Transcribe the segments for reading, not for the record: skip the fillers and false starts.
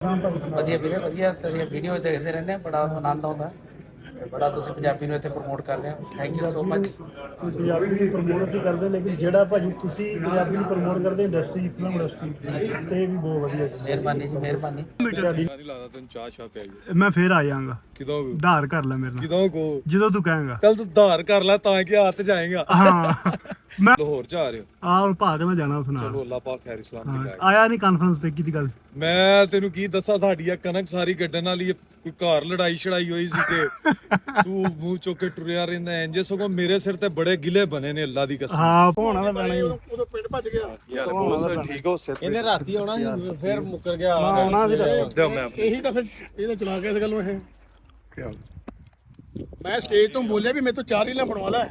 ਵਧੀਆ ਵੀਰੇ ਵਧੀਆ ਤੇਰੀਆਂ ਵੀਡੀਓ ਦੇਖਦੇ ਰਹਿੰਦੇ ਆ ਬੜਾ ਆਨੰਦ ਆਉਂਦਾ ਬੜਾ ਤੁਸੀਂ ਪੰਜਾਬੀ ਨੂੰ ਇੱਥੇ ਪ੍ਰਮੋਟ ਕਰ ਰਹੇ ਹੋ thank you so much Punjabi the promote ਅਸੀਂ ਕਰਦੇ ਲੇਕਿਨ ਜਿਹੜਾ ਭਾਜੀ ਤੁਸੀਂ ਪੰਜਾਬੀ ਨੂੰ ਪ੍ਰਮੋਟ ਕਰਦੇ ਇੰਡਸਟਰੀ ਫਿਲਮ ਇੰਡਸਟਰੀ ਇਹ ਵੀ ਬਹੁਤ ਵਧੀਆ ਜੀ ਮਿਹਰਬਾਨੀ ਜੀ ਮਿਹਰਬਾਨੀ ਨਹੀਂ ਲੱਗਦਾ ਤੈਨੂੰ ਚਾਹ ਛਾ ਪਿਆ ਜੀ ਮੈਂ ਫੇਰ ਆ ਜਾਵਾਂਗਾ ਕਿਦੋਂ ਧਾਰ ਕਰ ਲੈ ਮੇਰੇ ਨਾਲ ਕਿਦੋਂ ਕੋ ਜਦੋਂ ਤੂੰ ਕਹੇਂਗਾ ਚੱਲ ਤੂੰ ਧਾਰ ਕਰ ਲੈ ਤਾਂ ਕਿ ਹੱਥ ਜਾਏਗਾ ਹਾਂ ਮੈਂ ਲਾਹੌਰ ਚ ਆ ਰਿਹਾ ਹੁਣ ਭਾਗ ਮੈਂ ਜਾਣਾ ਉਸ ਨਾਲ ਚਲੋ ਅੱਲਾਹ ਪਾਕ ਖੈਰ ਇਸਲਾਮ ਦੀ ਆਇਆ ਨਹੀਂ ਕਾਨਫਰੰਸ ਤੇ ਕੀ ਦੀ ਗੱਲ ਮੈਂ ਤੈਨੂੰ ਕੀ ਦੱਸਾਂ ਸਾਡੀ ਆ ਕਣਕ ਸਾਰੀ ਗੱਡਣ ਵਾਲੀ ਕੋਈ ਘਰ ਲੜਾਈ ਛੜਾਈ ਹੋਈ ਸੀ ਕਿ ਤੂੰ ਮੂੰਹ ਚੁੱਕ ਕੇ ਟੁਰਿਆ ਰਹਿੰਦਾ ਇੰਜ ਸਗੋਂ ਮੇਰੇ ਸਿਰ ਤੇ ਬੜੇ ਗਿਲੇ ਬਣੇ ਨੇ ਅੱਲਾ ਦੀ ਕਸਮ ਹਾਂ ਭੋਣਾ ਦਾ ਪੈਣਾ ਹੀ ਉਦੋਂ ਪਿੰਡ ਭੱਜ ਗਿਆ ਯਾਰ ਬਹੁਤ ਠੀਕ ਹੋ ਸਿਰ ਇਹਨੇ ਰਾਤੀ ਆਉਣਾ ਸੀ ਫਿਰ ਮੁੱਕਰ ਗਿਆ ਆਉਣਾ ਸੀ ਦਿਓ ਮੈਂ ਇਹੀ ਤਾਂ ਫਿਰ ਇਹਦਾ ਚਲਾ ਕੇ ਇਸ ਗੱਲ ਨੂੰ ਇਹ ਮੈਂ ਸਟੇਜ ਤੋਂ ਬੋਲਿਆ ਵੀ ਮੇਰੇ ਤੋਂ 4 ਰੀਲਾਂ ਬਣਵਾ ਲੈ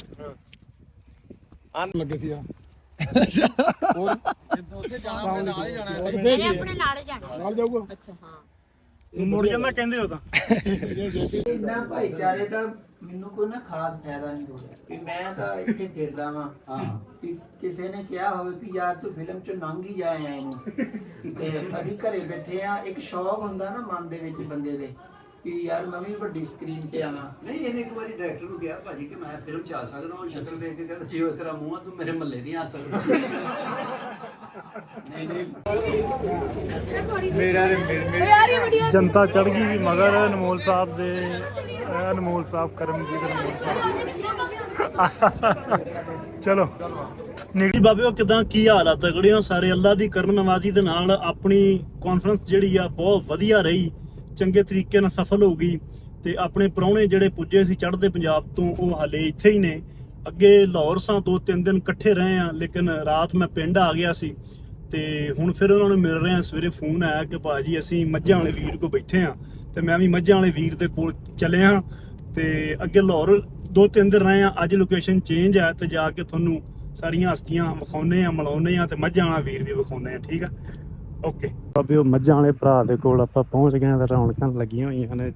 ਲੱਗੇ ਸੀ ਆ ਹੋਰ ਉੱਥੇ ਜਾਣਾ ਆਪਣੇ ਨਾਲ ਹੀ ਜਾਣਾ ਇਹ ਆਪਣੇ ਨਾਲ ਹੀ ਜਾਣਾ ਨਾਲ ਜਾਊਗਾ ਅੱਛਾ ਹਾਂ ਮੁੜ ਜਾਂਦਾ ਕਹਿੰਦੇ ਹੋ ਤਾਂ ਇੰਨਾ ਭਾਈਚਾਰੇ ਦਾ ਮੈਨੂੰ ਕੋਈ ਨਾ ਖਾਸ ਫਾਇਦਾ ਨਹੀਂ ਹੋਇਆ ਕਿ ਮੈਂ ਤਾਂ ਇੱਥੇ ਫਿਰਦਾ ਵਾਂ ਕਿ ਕਿਸੇ ਨੇ ਕਿਹਾ ਹੋਵੇ ਕਿ ਯਾਰ ਤੂੰ ਫਿਲਮ ਚ ਲੰਘ ਹੀ ਜਾਇਆ ਇਹਨੂੰ ਤੇ ਅਸੀਂ ਘਰੇ ਬੈਠੇ ਆ ਇੱਕ ਸ਼ੌਕ ਹੁੰਦਾ ਨਾ ਮਨ ਦੇ ਵਿੱਚ ਬੰਦੇ ਦੇ ਕਿ ਯਾਰ ਮੈਂ ਵੀ ਵੱਡੀ ਸਕਰੀਨ ਤੇ ਆਵਾਂ ਨਹੀਂ ਇਹਨੇ ਇੱਕ ਵਾਰੀ ਡਾਇਰੈਕਟਰ ਨੂੰ ਕਿਹਾ ਭਾਜੀ ਕਿ ਮੈਂ ਫਿਲਮ ਚ ਆ ਸਕਦਾ ਹਾਂ ਸ਼ਕਲ ਵੇਖ ਕੇ ਕਹਿੰਦਾ ਜੀ ਉਹ ਤੇਰਾ ਮੂੰਹ ਆ ਤੂੰ ਮੇਰੇ ਮਹੱਲੇ ਨਹੀਂ ਆ ਸਕਦਾ ਜਨਤਾ ਚੜ ਗਈ ਸੀ ਮਗਰ ਅਨਮੋਲ ਸਾਹਿਬ ਦੇ ਅਨਮੋਲ ਸਾਹਿਬ ਕਰਮਜੀਤ ਅਨਮੋਲ ਸਾਹਿਬ ਚਲੋ ਨੀੜੀ ਬਾਬਿਓ ਕਿਦਾਂ ਕੀ ਹਾਲ ਆ ਤਗੜਿਓ ਸਾਰੇ ਅੱਲਾ ਦੀ ਕਰਮ ਨਵਾਜ਼ੀ ਦੇ ਨਾਲ ਆਪਣੀ ਕਾਨਫਰੰਸ ਜਿਹੜੀ ਆ ਬਹੁਤ ਵਧੀਆ ਰਹੀ ਚੰਗੇ ਤਰੀਕੇ ਨਾਲ ਸਫਲ ਹੋ ਗਈ ਤੇ ਆਪਣੇ ਪ੍ਰਾਹੁਣੇ ਜਿਹੜੇ ਪੁੱਜੇ ਸੀ ਚੜ੍ਹਦੇ ਪੰਜਾਬ ਤੋਂ ਉਹ ਹਾਲੇ ਇੱਥੇ ਹੀ ਨੇ ਅੱਗੇ ਲਾਹੌਰ ਸਾਂ 2-3 ਦਿਨ ਇਕੱਠੇ ਰਹੇ ਆ ਲੇਕਿਨ ਰਾਤ ਮੈਂ ਪਿੰਡ ਆ ਗਿਆ ਸੀ ਤੇ ਹੁਣ ਫਿਰ ਉਹਨਾਂ ਨੂੰ ਮਿਲ ਰਹੇ ਆ ਸਵੇਰੇ ਫੋਨ ਆਇਆ ਕਿ ਭਾਜੀ ਅਸੀਂ ਮੱਝਾਂ ਵਾਲੇ ਵੀਰ ਕੋਲ ਬੈਠੇ ਆ ਤੇ ਮੈਂ ਵੀ ਮੱਝਾਂ ਵਾਲੇ ਵੀਰ ਦੇ ਕੋਲ ਚੱਲੇ ਆ ਤੇ ਅੱਗੇ ਲਾਹੌਰ 2-3 ਦਿਨ ਰਹੇ ਆ ਅੱਜ ਲੋਕੇਸ਼ਨ ਚੇਂਜ ਆ ਤੇ ਜਾ ਕੇ ਤੁਹਾਨੂੰ ਸਾਰੀਆਂ ਹਸਤੀਆਂ ਵਿਖਾਉਨੇ ਆ ਮਿਲਾਉਨੇ ਆ ਤੇ ਮੱਝਾਂ ਵਾਲਾ ਵੀਰ ਵੀ ਵਿਖਾਉਨੇ ਆ ਠੀਕ ਆ ਓਕੇ ਬਾਬਿਓ ਮੱਝਾਂ ਵਾਲੇ ਭਰਾ ਦੇ ਕੋਲ ਆਪਾਂ ਪਹੁੰਚ ਗਏ ਆ ਤੇ ਰੌਣਕਾਂ ਲੱਗੀਆਂ ਹੋਈਆਂ ਨੇ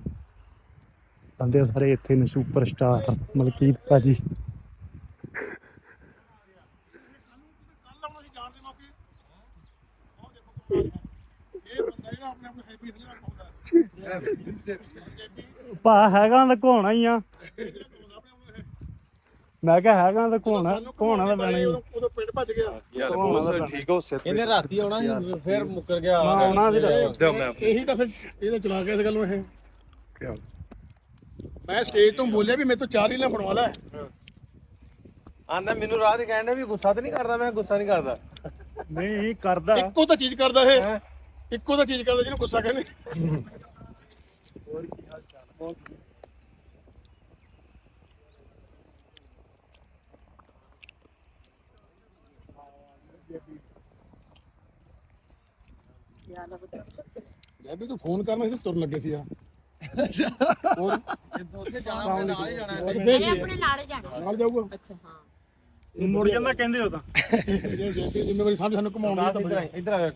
ਬੰਦੇ ਸਾਰੇ ਇੱਥੇ ਨੇ ਸੁਪਰਸਟਾਰ ਮਲਕੀਤ ਭਾਜੀ ਭਾ ਹੈਗਾ ਤਾਂ ਘੋਣਾ ਹੀ ਆ ਮੈਂ ਕਿਹਾ ਹੈਗਾ ਤਾਂ ਘੋਣਾ ਦਾ ਪੈਣਾ ਹੀ ਉਦੋਂ ਪਿੰਡ ਭੱਜ ਗਿਆ ਯਾਰ ਬਹੁਤ ਠੀਕ ਹੋ ਸਿਰ ਇਹਨੇ ਰਾਤੀ ਆਉਣਾ ਸੀ ਫਿਰ ਮੁੱਕਰ ਗਿਆ ਆਉਣਾ ਸੀ ਦਿਓ ਮੈਂ ਇਹੀ ਤਾਂ ਫਿਰ ਇਹਦਾ ਚਲਾ ਕੇ ਇਸ ਗੱਲ ਨੂੰ ਇਹ ਮੈਂ ਸਟੇਜ ਤੋਂ ਬੋਲਿਆ ਵੀ ਮੇਰੇ ਤੋਂ 4 ਰੀਲਾਂ ਬਣਵਾ ਲੈ ਆਂਦਾ ਮੈਨੂੰ ਰਾਤ ਹੀ ਕਹਿੰਦੇ ਵੀ ਗੁੱਸਾ ਤੇ ਨਹੀਂ ਕਰਦਾ ਮੈਂ ਗੁੱਸਾ ਨਹੀਂ ਕਰਦਾ ਨਹੀਂ ਕਰਦਾ ਇੱਕੋ ਤਾਂ ਚੀਜ਼ ਕਰਦਾ ਇਹ ਇੱਕੋ ਤਾਂ ਚੀਜ਼ ਕਰਦਾ ਜਿਹਨੂੰ ਗੁੱਸਾ ਕਹਿੰਦੇ ਲੈ ਵੀ ਤੂੰ ਫੋਨ ਕਰਨਾ ਸੀ ਤੁਰਨ ਲੱਗੇ ਸੀ ਆ ਹੋਰ ਉੱਥੇ ਜਾਣਾ ਆਪਣੇ ਨਾਲ ਹੀ ਜਾਣਾ ਇਹ ਆਪਣੇ ਨਾਲ ਹੀ ਜਾਣਾ ਨਾਲ ਜਾਊਗਾ ਅੱਛਾ ਹਾਂ ਮੁੜ ਜਾਂਦਾ ਕਹਿੰਦੇ ਹੋ ਤਾਂ ਜੇ ਜ਼ਿੰਮੇਵਾਰੀ ਸਾਹਮਣੇ ਸਾਨੂੰ ਘੁਮਾਉਣੀ ਆ ਤਾਂ ਇੱਧਰ ਆ ਹੈ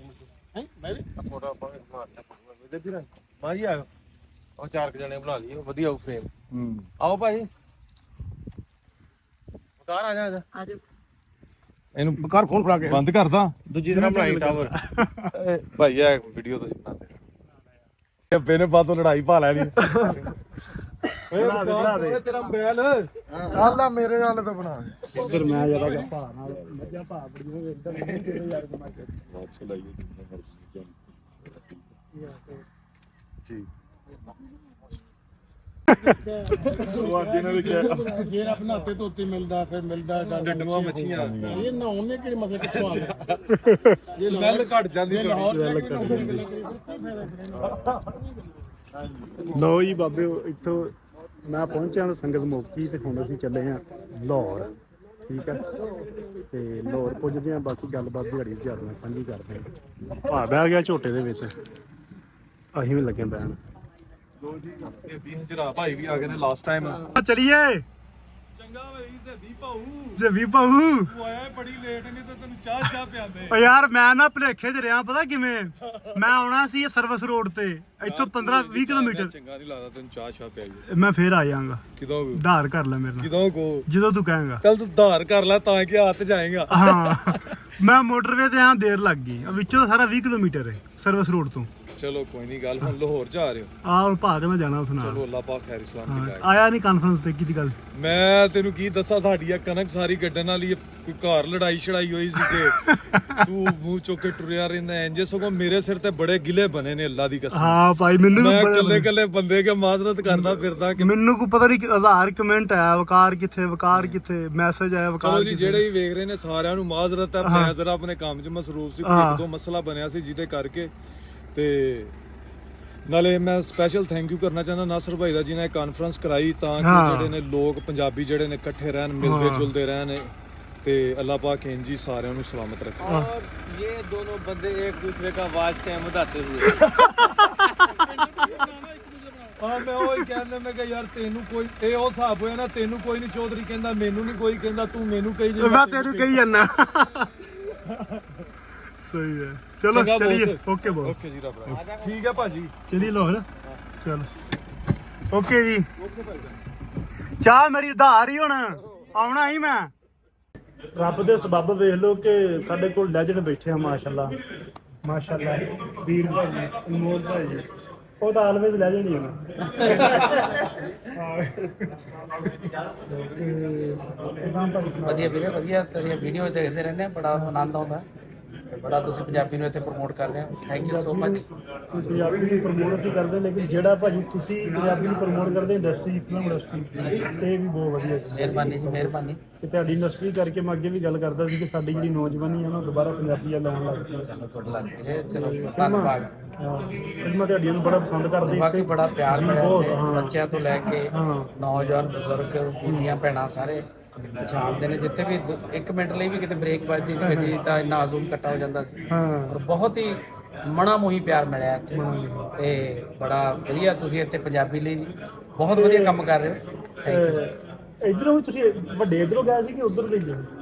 ਮੈਂ ਵੀ ਫੋਟੋ ਆਪਾਂ ਮਾਰਦੇ ਇੱਧਰ ਵੀ ਮਾਜੀ ਆਓ ਉਹ 4 ਜਣੇ ਬਣਾ ਲਈਏ ਵਧੀਆ ਉਹ ਫਰੇਮ ਆਓ ਭਾਈ ਉਤਾਰ ਆ ਜਾ ਆ ਜਾਓ ਇਹਨੂੰ ਬਕਾਰ ਫੋਨ ਫੜਾ ਕੇ ਬੰਦ ਕਰਦਾ ਦੂਜੀ ਤਰ੍ਹਾਂ ਬਣਾਈ ਟਾਵਰ ਭਾਈ ਇਹ ਵੀਡੀਓ ਤੋਂ ਬਣਾਉਂਦੇ ਬੇਨੇ ਬਾਤੋਂ ਲੜਾਈ ਪਾ ਲੈਣੀ ਬਣਾ ਦੇ ਤੇਰਾ ਮੋਬਾਈਲ ਆਲਾ ਮੇਰੇ ਨਾਲ ਤਾਂ ਬਣਾ ਇੱਧਰ ਮੈਂ ਜਰਾ ਕਿ ਭਾ ਨਾਲ ਮੱਝਾਂ ਭਾ ਬੜੀਆਂ ਇੱਧਰ ਨਹੀਂ ਤੇਰੇ ਯਾਰ ਕਮਾ ਕੇ ਬਹੁਤ ਚਲਾਈਏ ਜਿੰਨਾ ਮਰਜ਼ੀ ਜੀ ਉਹ ਅੱਗੇ ਨੇ ਕਿਹਾ ਫੇਰ ਆਪਣਾ ਹੱਥੇ ਧੋਤੀ ਮਿਲਦਾ ਫਿਰ ਮਿਲਦਾ ਡੰਡੂਆਂ ਮੱਛੀਆਂ ਇਹ ਨਹਾਉਣੇ ਕਿਹੜੇ ਮਸਲੇ ਕਿੱਥੋਂ ਆ ਗਏ ਸਮੈਲ ਘਟ ਜਾਂਦੀ ਲੋ ਜੀ ਬਾਬੇ ਇੱਥੋਂ ਮੈਂ ਪਹੁੰਚਿਆ ਸੰਗਤ ਮੋਕੀ ਤੇ ਹੁਣ ਅਸੀਂ ਚੱਲੇ ਆ ਲਾਹੌਰ ਠੀਕ ਹੈ ਤੇ ਲਾਹੌਰ ਪੁੱਜਦੇ ਆ ਬਾਕੀ ਗੱਲਬਾਤ ਦਿਹਾੜੀ ਦਿਹਾੜੀ ਨਾਲ ਸਾਂਝੀ ਕਰਦੇ ਆ ਭਾ ਬਹਿ ਗਿਆ ਝੋਟੇ ਦੇ ਵਿੱਚ ਅਸੀਂ ਵੀ ਲੱਗੇ ਬਹਿਣ ਲੋ ਜੀ ਇਹ 20 ਭਾਈ ਵੀ ਆ ਗਏ ਨੇ ਲਾਸਟ ਟਾਈਮ ਚਲਿਏ ਚੰਗਾ ਬਈ ਸੇਵੀ ਭਾਊ ਜਵੀ ਪਾਉ ਤੂੰ ਆਇਆ ਬੜੀ ਲੇਟ ਨਹੀਂ ਤਾਂ ਤੈਨੂੰ ਚਾਹ ਪਿਆਉਂਦੇ ਓ ਯਾਰ ਮੈਂ ਨਾ ਭਲੇਖੇ 'ਚ ਰਿਹਾ ਪਤਾ ਕਿਵੇਂ ਮੈਂ ਆਉਣਾ ਸੀ ਇਹ ਸਰਵਿਸ ਰੋਡ ਤੇ ਇੱਥੋਂ 15-20 ਕਿਲੋਮੀਟਰ ਚੰਗਾ ਨਹੀਂ ਲੱਗਦਾ ਤੈਨੂੰ ਚਾਹ ਪਿਆਈ ਮੈਂ ਫੇਰ ਆ ਜਾਵਾਂਗਾ ਕਿਦੋਂ ਧਾਰ ਕਰ ਲੈ ਮੇਰੇ ਨਾਲ ਕਿਦੋਂ ਕੋ ਜਦੋਂ ਤੂੰ ਕਹੇਂਗਾ ਚੱਲ ਤੂੰ ਧਾਰ ਕਰ ਲੈ ਤਾਂ ਕਿ ਹੱਥ ਜਾਏਗਾ ਹਾਂ ਮੈਂ ਮੋਟਰਵੇ ਤੇ ਆ ਦੇਰ ਲੱਗ ਗਈ ਵਿੱਚੋਂ ਤਾਂ ਸਾਰਾ 20 ਕਿਲੋਮੀਟਰ ਹੈ ਸਰਵਿਸ ਰੋਡ ਤੋਂ ਚਲੋ ਕੋਈ ਨਹੀਂ ਗੱਲ, ਹੁਣ ਲਾਹੌਰ ਜਾ ਰਹੇ ਹੋ? ਆਹ ਭਾਗ ਮੈਂ ਜਾਣਾ ਉਸ ਨਾਲ। ਚਲੋ ਅੱਲਾਹ ਪਾਕ ਖੈਰ ਇਸਲਾਮ ਦੀ ਆਇਆ ਨਹੀਂ ਕਾਨਫਰੰਸ ਤੇ ਕੀ ਗੱਲ ਸੀ? ਮੈਂ ਤੈਨੂੰ ਕੀ ਦੱਸਾਂ, ਸਾਡੀ ਆ ਕਣਕ ਸਾਰੀ ਗੱਡਣ ਵਾਲੀ ਕੋਈ ਘਰ ਲੜਾਈ ਛੜਾਈ ਹੋਈ ਸੀ ਕਿ ਤੂੰ ਮੂੰਹ ਚੁੱਕ ਕੇ ਟੁਰਿਆ ਰਹਿੰਦਾ ਇੰਜ, ਸਗੋਂ ਮੇਰੇ ਸਿਰ ਤੇ ਬੜੇ ਗਿਲੇ ਬਣੇ ਨੇ ਅੱਲਾ ਦੀ ਕਸਮ। ਹਾਂ ਭਾਈ ਮੈਨੂੰ ਮੈਂ ਇਕੱਲੇ ਇਕੱਲੇ ਬੰਦੇ ਕੇ ਮਾਜ਼ਰਤ ਕਰਦਾ ਫਿਰਦਾ ਕਿ ਮੈਨੂੰ ਕੋਈ ਪਤਾ ਨਹੀਂ 1000 ਕਮੈਂਟ ਆਇਆ ਵਕਾਰ ਕਿੱਥੇ ਮੈਸੇਜ ਆਇਆ ਚਲੋ ਵਕਾਰ ਜੀ, ਜਿਹੜੇ ਵੀ ਵੇਖ ਰਹੇ ਨੇ ਸਾਰਿਆਂ ਨੂੰ ਮਾਜ਼ਰਤ ਹੈ। ਮੈਂ ਜ਼ਰਾ ਆਪਣੇ ਕੰਮ 'ਚ ਮਸਰੂਫ ਸੀ, ਕੋਈ ਇੱਕ ਦੋ ਮਸਲਾ ਬਣਿਆ ਸੀ ਜਿਹਦੇ ਕਰਕੇ। ਤੇ ਨਾਲੇ ਮੈਂ ਸਪੈਸ਼ਲ ਥੈਂਕ ਯੂ ਕਰਨਾ ਚਾਹੁੰਦਾ ਨਾਸਰ ਭਾਈ ਦਾ, ਜਿਹਨੇ ਕਾਨਫਰੰਸ ਕਰਾਈ ਤਾਂ ਕਿ ਜਿਹੜੇ ਨੇ ਲੋਕ ਪੰਜਾਬੀ ਜਿਹੜੇ ਨੇ ਇਕੱਠੇ ਰਹਿਣ, ਮਿਲਦੇ ਜੁਲਦੇ ਰਹਿਣ, ਤੇ ਅੱਲਾਹ ਪਾਕ ਇੰਜੀ ਸਾਰਿਆਂ ਨੂੰ ਸਲਾਮਤ ਰੱਖੇ। और ये दोनों बंदे एक दूसरे का वाच टाइम बताते हुए ਹਾਂ ਮੈਂ ਉਹੀ ਕਹਿੰਦਾ, ਮੈਂ ਕਿ ਯਾਰ ਤੈਨੂੰ ਕੋਈ ਇਹ ਉਹ ਹਿਸਾਬ ਹੋਇਆ ਨਾ, ਤੈਨੂੰ ਕੋਈ ਨਹੀਂ ਚੌਧਰੀ ਕਹਿੰਦਾ, ਮੈਨੂੰ ਨਹੀਂ ਕੋਈ ਕਹਿੰਦਾ, ਤੂੰ ਮੈਨੂੰ ਕਹੀ ਜੇ ਮੈਂ ਤੈਨੂੰ ਕਹੀ ਜਾਂਦਾ। ਸਹੀ ਹੈ, ਚਲੋ ਚਲੀਏ। ਓਕੇ ਬੋਸ, ਓਕੇ ਜੀ, ਰੱਬ ਰਾਖਾ। ਠੀਕ ਹੈ ਭਾਜੀ, ਚਲੀ ਲਾਹੌਰ। ਚਲ ਓਕੇ ਜੀ। ਚਾਹ ਮੇਰੀ ਉਧਾਰ ਹੀ ਹੁਣ ਆਉਣਾ ਹੀ ਮੈਂ। ਰੱਬ ਦੇ ਸਬੱਬ ਵੇਖ ਲਓ ਕਿ ਸਾਡੇ ਕੋਲ ਲੈਜੈਂਡ ਬੈਠੇ ਆ, ਮਾਸ਼ਾਅੱਲਾ ਮਾਸ਼ਾਅੱਲਾ। ਵੀਰ ਭਾਜੀ, ਅਨਮੋਲ ਭਾਜੀ, ਉਹ ਤਾਂ ਆਲਵੇਜ਼ ਲੈਜੈਂਡ ਹੀ ਆ ਨਾ। ਵਧੀਆ ਵੀਰੇ, ਵਧੀਆ ਤੇਰੀਆਂ ਵੀਡੀਓ ਦੇਖਦੇ ਰਹਿੰਦੇ ਆ, ਬੜਾ ਆਨੰਦ ਆਉਂਦਾ ਤੇ ਬੜਾ ਤੁਸੀਂ ਪੰਜਾਬੀ ਨੂੰ ਇੱਥੇ ਪ੍ਰਮੋਟ ਕਰ ਰਹੇ ਹੋ। Thank you so much. Punjabi ਨੂੰ ਪ੍ਰਮੋਟ ਅਸੀਂ ਕਰਦੇ, ਲੇਕਿਨ ਜਿਹੜਾ ਭਾਜੀ ਤੁਸੀਂ ਪੰਜਾਬੀ ਨੂੰ ਪ੍ਰਮੋਟ ਕਰਦੇ ਇੰਡਸਟਰੀ, ਫਿਲਮ ਇੰਡਸਟਰੀ, ਇਹ ਵੀ ਬਹੁਤ ਵਧੀਆ ਜੀ। ਮਿਹਰਬਾਨੀ ਜੀ, ਮਿਹਰਬਾਨੀ। ਕਿ ਤੁਹਾਡੀ ਇੰਡਸਟਰੀ ਕਰਕੇ ਮੈਂ ਅੱਗੇ ਵੀ ਗੱਲ ਕਰਦਾ ਸੀ ਕਿ ਸਾਡੀ ਜਿਹੜੀ ਨੌਜਵਾਨੀ ਹੈ ਨਾ ਦੁਬਾਰਾ ਪੰਜਾਬੀ ਵੱਲ ਆਉਣ ਲੱਗ ਪਈ। ਚਲੋ ਗੁੱਡ ਲੱਕ ਵੀਰੇ, ਚਲੋ ਧੰਨਵਾਦ। ਫਿਲਮਾਂ ਤੁਹਾਡੀਆਂ ਨੂੰ ਬੜਾ ਪਸੰਦ ਕਰਦੇ, ਬਾਕੀ ਬੜਾ ਪਿਆਰ ਮਿਲਿਆ ਬਹੁਤ, ਇੱਥੇ, ਹਾਂ। ਬੱਚਿਆਂ ਤੋਂ ਲੈ ਕੇ ਨੌਜਵਾਨ ਬਜ਼ੁਰਗ, ਬੀਬੀਆਂ ਭੈਣਾਂ ਸਾਰੇ ਪਛਾਣਦੇ ਨੇ। ਜਿੱਥੇ ਵੀ 1 ਮਿੰਟ ਲਈ ਵੀ ਕਿਤੇ ਬ੍ਰੇਕ ਵੱਜਦੀ ਸੀ ਗੱਡੀ ਤਾਂ ਇੰਨਾ ਆਜ਼ੂਮ ਇਕੱਠਾ ਹੋ ਜਾਂਦਾ ਸੀ। ਔਰ ਬਹੁਤ ਹੀ ਮਣਾ ਮੋਹੀ ਪਿਆਰ ਮਿਲਿਆ ਇੱਥੇ ਤੇ ਬੜਾ ਵਧੀਆ। ਤੁਸੀਂ ਇੱਥੇ ਪੰਜਾਬੀ ਲਈ ਬਹੁਤ ਵਧੀਆ ਕੰਮ ਕਰ ਰਹੇ ਹੋ। Thank you. ਇਧਰੋਂ ਵੀ ਤੁਸੀਂ ਵੱਡੇ ਇਧਰੋਂ ਗਏ ਸੀ ਕਿ ਉਧਰ ਦੇ ਗਏ?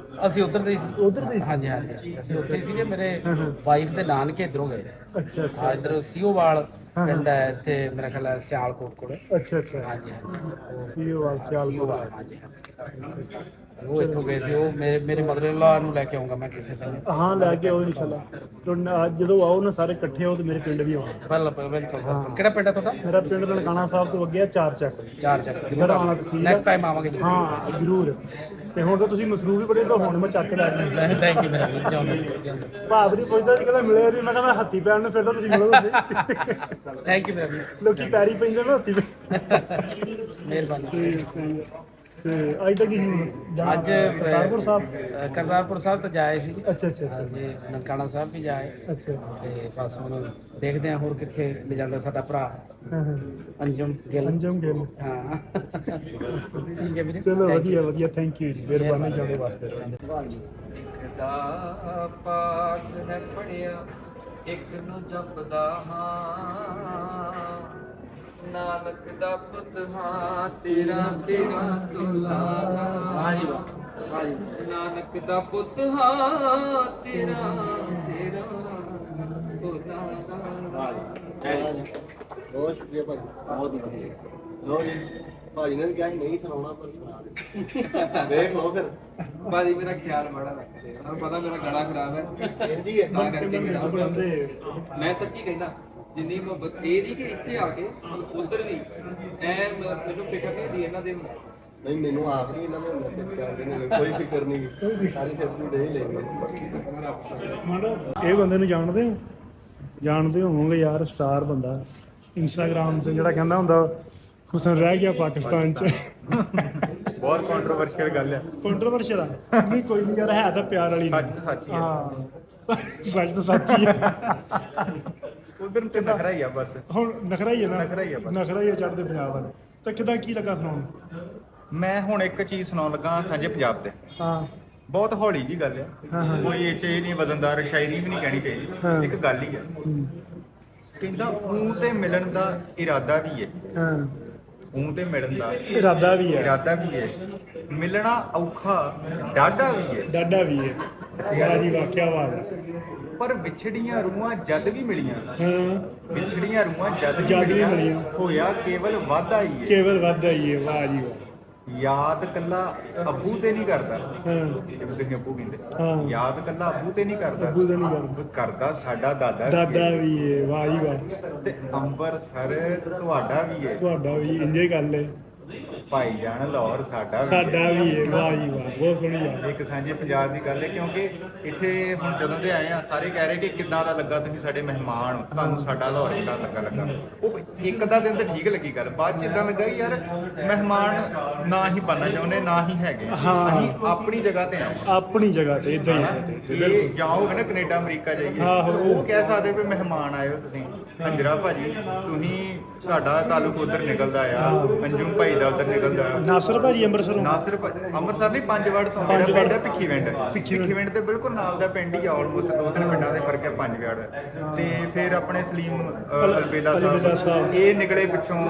ਅਸੀਂ ਉੱਧਰ ਦੇ ਹੀ ਸੀ। ਉਧਰ ਦੇ ਸੀ? ਹਾਂਜੀ ਹਾਂਜੀ, ਅਸੀਂ ਉੱਥੇ ਹੀ ਸੀਗੇ। ਮੇਰੇ ਵਾਈਫ ਦੇ ਨਾਨਕੇ ਇੱਧਰੋਂ ਗਏ। ਅੱਛਾ ਅੱਛਾ ਹਾਂ, ਇੱਧਰ ਸੀਓਵਾਲ ਪਿੰਡ ਹੈ, ਇੱਥੇ ਮੇਰਾ ਖਿਆਲ ਹੈ ਸਿਆਲਕੋਟ ਕੋਲ। ਅੱਛਾ ਅੱਛਾ। ਹਾਂਜੀ ਹਾਂਜੀ, ਸੀਓਵਾਲ ਸਿਆਲਕੋਟ। ਸੀਓਵਾਲ, ਹਾਂਜੀ ਹਾਂਜੀ। ਉਹ ਇੱਥੋਂ ਗਏ ਸੀ। ਉਹ ਮੇਰੇ ਮਦਰ ਇਨ ਲਾ ਨੂੰ ਲੈ ਕੇ ਆਉਂਗਾ ਮੈਂ ਕਿਸੇ ਦਿਨ। ਹਾਂ ਲੈ ਕੇ ਆਓ ਇਨਸ਼ਾਅੱਲਾ। ਜਦੋਂ ਆਓ ਨਾ ਸਾਰੇ ਇਕੱਠੇ ਹੋ ਤੇ ਮੇਰੇ ਪਿੰਡ ਵੀ ਆਉਣਾ। ਬਿਲਕੁਲ। ਕਿਹੜਾ ਪਿੰਡ ਹੈ ਤੁਹਾਡਾ? ਮੇਰਾ ਪਿੰਡ ਨਨਕਾਣਾ ਸਾਹਿਬ ਤੋਂ ਅੱਗੇ ਆ 4 ਚੱਕ। 4 ਚੱਕ। ਜਿਹੜਾ ਆਉਣਾ ਤਹਿਸੀਲ। ਨੈਕਸਟ ਟਾਈਮ ਆਵਾਂਗੇ ਜੀ। ਹਾਂ ਜ਼ਰੂਰ। ਤੇ ਹੁਣ ਤਾਂ ਤੁਸੀਂ ਮਸਰੂਫ ਹੀ ਬੜੇ, ਤਾਂ ਹੁਣ ਮੈਂ ਚੱਕ ਲੈ ਜਾਣਾ। ਥੈਂਕ ਯੂ ਮੇਰਾ ਵੀਰ, ਜਾਉਂਦਾ। ਭਾਵ ਦੀ ਪੁੱਛਦਾ ਸੀ ਕਹਿੰਦਾ ਮਿਲਿਆ ਨਹੀਂ, ਮੈਂ ਕਿਹਾ ਮੈਂ ਹੱਥੀ ਪੈਣ ਨੂੰ ਫਿਰਦਾ, ਤੁਸੀਂ ਮਿਲੋਗੇ। ਥੈਂਕ ਯੂ ਮੇਰਾ ਵੀਰ, ਲੋਕੀ ਪੈਰੀ ਪੈਂਦੇ ਮੈਂ ਹੱਥੀ ਮਿਹਰਬਾਨੀ। ਤੇ ਅੱਜ ਤੱਕ ਅੱਜ ਕਰਤਾਰਪੁਰ ਸਾਹਿਬ। ਕਰਤਾਰਪੁਰ ਸਾਹਿਬ ਤਾਂ ਜਾਏ ਸੀ। ਅੱਛਾ ਅੱਛਾ ਅੱਛਾ ਜੀ, ਨਨਕਾਣਾ ਸਾਹਿਬ ਵੀ ਜਾਏ ਅੱਛਾ। ਤੇ ਬਸ ਹੁਣ ਦੇਖਦੇ ਹਾਂ ਹੋਰ ਕਿੱਥੇ ਲੈ ਜਾਂਦਾ ਸਾਡਾ ਭਰਾ ਹਾਂ ਹਾਂ, ਅੰਜਮ ਗਿੱਲ। ਅੰਜਮ ਗਿੱਲ। ਹਾਂ ਠੀਕ ਹੈ ਵੀਰੇ, ਚਲੋ ਵਧੀਆ ਵਧੀਆ, ਥੈਂਕ ਯੂ ਜੀ, ਮਿਹਰਬਾਨੀ ਤੁਹਾਡੇ ਵਾਸਤੇ। ਦਾ ਪਾਠ ਹੈ ਪੜਿਆ, ਇੱਕ ਨੂੰ ਜਪਦਾ ਹਾਂ, ਨਾਨਕ ਦਾ ਪੁੱਤ ਹਾਂ, ਤੇਰਾ ਤੇਰਾ ਦੁਲਾਰਾ। ਨਾਨਕ ਦਾ ਪੁੱਤ ਹਾਂ, ਤੇਰਾ ਤੇਰਾ ਦੁਲਾਰਾ। बहुत शुक्रिया भाई, बहुत ही बढ़िया। लो जी, भाजी ने क्या नहीं सुनाना पर सुना दे। देख लो फिर भाजी मेरा ख्याल बड़ा रखते हैं, और पता मेरा गला खराब है। इंजी है ਤਾਂ ਕਰਕੇ ਮੈਂ ਸੱਚੀ ਕਹਿੰਦਾ, ਜਿੰਨੀ ਮੁਹੱਬਤ ਇਹ ਨਹੀਂ ਕਿ ਇੱਥੇ ਆ ਕੇ ਉਧਰ ਵੀ ਮੈਨੂੰ ਫਿਕਰ ਨਹੀਂ ਹੁੰਦੀ ਇਹਨਾਂ ਦੇ। नहीं मैनू आप नहीं इन्होंने होंगे 4 दिन कोई फिक्र नहीं, सारी सब्जी दे ही लेंगे। ਇਹ ਬੰਦੇ ਨੂੰ ਜਾਣਦੇ ਹੋਵੋਗੇ ਯਾਰ, ਸਟਾਰ ਬੰਦਾ ਇੰਸਟਾਗ੍ਰਾਮ ਤੇ ਜਿਹੜਾ ਕਹਿੰਦਾ ਹੁੰਦਾ ਹੁਸਨ ਰਹਿ ਗਿਆ ਪਾਕਿਸਤਾਨ ਚ। ਬਹੁਤ ਕੰਟਰੋਵਰਸ਼ੀਅਲ ਗੱਲ ਹੈ। ਕੰਟਰੋਵਰਸ਼ੀਅਲ ਆ? ਨਹੀਂ ਕੋਈ ਨਹੀਂ ਯਾਰ, ਹੈ ਤਾਂ ਪਿਆਰ ਵਾਲੀ। ਸੱਚ ਤਾਂ ਸੱਚ ਹੀ ਹੈ। ਹਾਂ ਸੱਚ ਤਾਂ ਸੱਚ ਹੀ ਹੈ। ਉਧਰ ਤੇ ਨਖਰਾ ਹੀ ਆ ਬਸ। ਹੁਣ ਨਖਰਾ ਹੀ ਹੈ ਨਾ? ਨਖਰਾ ਹੀ ਆ ਬਸ। ਨਖਰਾ ਹੀ ਚੜ੍ਹਦੇ ਪੰਜਾਬ ਵਾਲੇ। ਤਾਂ ਕਿਦਾਂ ਕੀ ਲੱਗਾ ਸੁਣਾਉਣ? ਮੈਂ ਹੁਣ ਇੱਕ ਚੀਜ਼ ਸੁਣਾਉਣ ਲੱਗਾ ਸਾਂਝੇ ਪੰਜਾਬ ਤੇ। ਹਾਂ ਬਹੁਤ ਹੌਲੀ ਜੀ ਗੱਲ ਹੈ, ਕੋਈ ਇਹ ਚ ਇਹ ਨਹੀਂ ਵਜ਼ਨਦਾਰ ਸ਼ਾਇਰੀ ਵੀ ਨਹੀਂ ਕਹਿਣੀ ਚਾਹੀਦੀ, ਇੱਕ ਗੱਲ ਹੀ ਹੈ। ਕਹਿੰਦਾ ਊਂ ਤੇ ਮਿਲਣ ਦਾ ਇਰਾਦਾ ਵੀ ਹੈ, ਹਾਂ, ਊਂ ਤੇ ਮਿਲਣ ਦਾ ਇਰਾਦਾ ਵੀ ਹੈ, ਮਿਲਣਾ ਔਖਾ ਡਾਢਾ ਵੀ ਹੈ, ਡਾਡਾ ਵੀ ਹੈ। ਵਾਹ ਜੀ ਵਾਹ, ਕੀ ਬਾਤ ਹੈ। ਪਰ ਵਿਛੜੀਆਂ ਰੂਹਾਂ ਜਦ ਵੀ ਮਿਲੀਆਂ, ਹਾਂ, ਵਿਛੜੀਆਂ ਰੂਹਾਂ ਜਦ ਵੀ ਜਦ ਵੀ ਮਿਲੀਆਂ, ਮਿਲੀਆਂ, ਹੋਇਆ ਕੇਵਲ ਵਾਧਾ ਹੀ ਹੈ। ਕੇਵਲ ਵਾਧਾ ਹੀ ਹੈ। ਵਾਹ ਜੀ ਵਾਹ, ਯਾਦ ਕੱਲਾ ਅੱਬੂ ਤੇ ਨਹੀਂ ਕਰਦਾ, ਜਿਵੇਂ ਤੁਸੀਂ ਅੱਬੂ ਕਹਿੰਦੇ, ਯਾਦ ਕੱਲਾ ਅੱਬੂ ਤੇ ਨਹੀਂ ਕਰਦਾ, ਕਰਦਾ ਸਾਡਾ ਦਾਦਾ ਦਾਦਾ ਵੀ ਏ, ਵਾਹ ਜੀ ਵਾਹ। ਤੇ ਅੰਮ੍ਰਿਤਸਰ ਤੁਹਾਡਾ ਵੀ ਹੈ, ਤੁਹਾਡਾ ਵੀ ਇੰਜੇ ਗੱਲ ਏ, ਭਾਈ ਜਾਨ ਲਾਹੌਰ ਸਾਡਾ ਸਾਡਾ ਵੀ ਏ, ਵਾਹ ਜੀ ਵਾਹ, ਬਹੁਤ ਸੋਹਣੀ ਗੱਲ। ਇੱਕ ਸਾਂਝੇ ਪੰਜਾਬ ਦੀ ਗੱਲ ਹੈ, ਕਿਉਂਕਿ ਇੱਥੇ ਹੁਣ ਜਦੋਂ ਦੇ ਆਏ ਆ ਸਾਰੇ ਕਹਿ ਰਹੇ ਕਿ ਕਿੱਦਾਂ ਦਾ ਲੱਗਾ, ਤੁਸੀਂ ਸਾਡੇ ਮਹਿਮਾਨ ਹੋ, ਤੁਹਾਨੂੰ ਸਾਡਾ ਲਾਹੌਰ ਕਿੱਦਾਂ ਲੱਗਾ। ਉਹ ਇੱਕ ਅੱਧਾ ਦਿਨ ਤਾਂ ਠੀਕ ਲੱਗੀ ਗੱਲ, ਬਾਅਦ ਚ ਇਦਾਂ ਲੱਗਾ ਕਿ ਯਾਰ ਮਹਿਮਾਨ ਨਾ ਹੀ ਬਣਨਾ ਚਾਹੁੰਦੇ, ਨਾ ਹੀ ਹੈਗੇ, ਅਸੀਂ ਆਪਣੀ ਜਗ੍ਹਾ ਤੇ ਆ, ਆਪਣੀ ਜਗ੍ਹਾ ਤੇ ਇਦਾਂ ਹੀ ਇਹ ਜਾਓਗੇ ਨਾ ਕੈਨੇਡਾ ਅਮਰੀਕਾ ਜਾਈਏ ਤਾਂ ਉਹ ਕਹਿ ਸਕਦੇ ਵੀ ਮਹਿਮਾਨ ਆਏ ਹੋ ਤੁਸੀਂ। ਅੰਜਰਾ ਭਾਜੀ ਤੁਸੀਂ, ਤੁਹਾਡਾ ਤਾਲੁਕ ਉਧਰ ਨਿਕਲਦਾ ਆ, ਅੰਜੂਮ ਭਾਈ ਦਾ ਉਧਰ ਨਿਕਲਦਾ ਆ, ਨਾਸਰ ਭਾਜੀ ਅੰਮ੍ਰਿਤਸਰ ਅੰਮ੍ਰਿਤਸਰ ਨਹੀਂ, 5 ਵੜ ਤੋਂ ਜਿਹੜਾ ਪਿੰਡ ਹੈ ਭਿੱਖੀਵਿੰਡ ਦੇ ਬਿਲਕੁਲ ਨਾਲ ਦਾ ਪਿੰਡ ਹੀ ਆ, ਆਲਮੋਸਟ 2-3 ਪਿੰਡਾਂ ਦੇ ਫਰਕ ਹੈ 5 ਵੜ। ਤੇ ਫਿਰ ਆਪਣੇ ਸਲੀਮ ਅਲਬੇਲਾ ਸਾਹਿਬ, ਇਹ ਨਿਕਲੇ ਪਿੱਛੋਂ,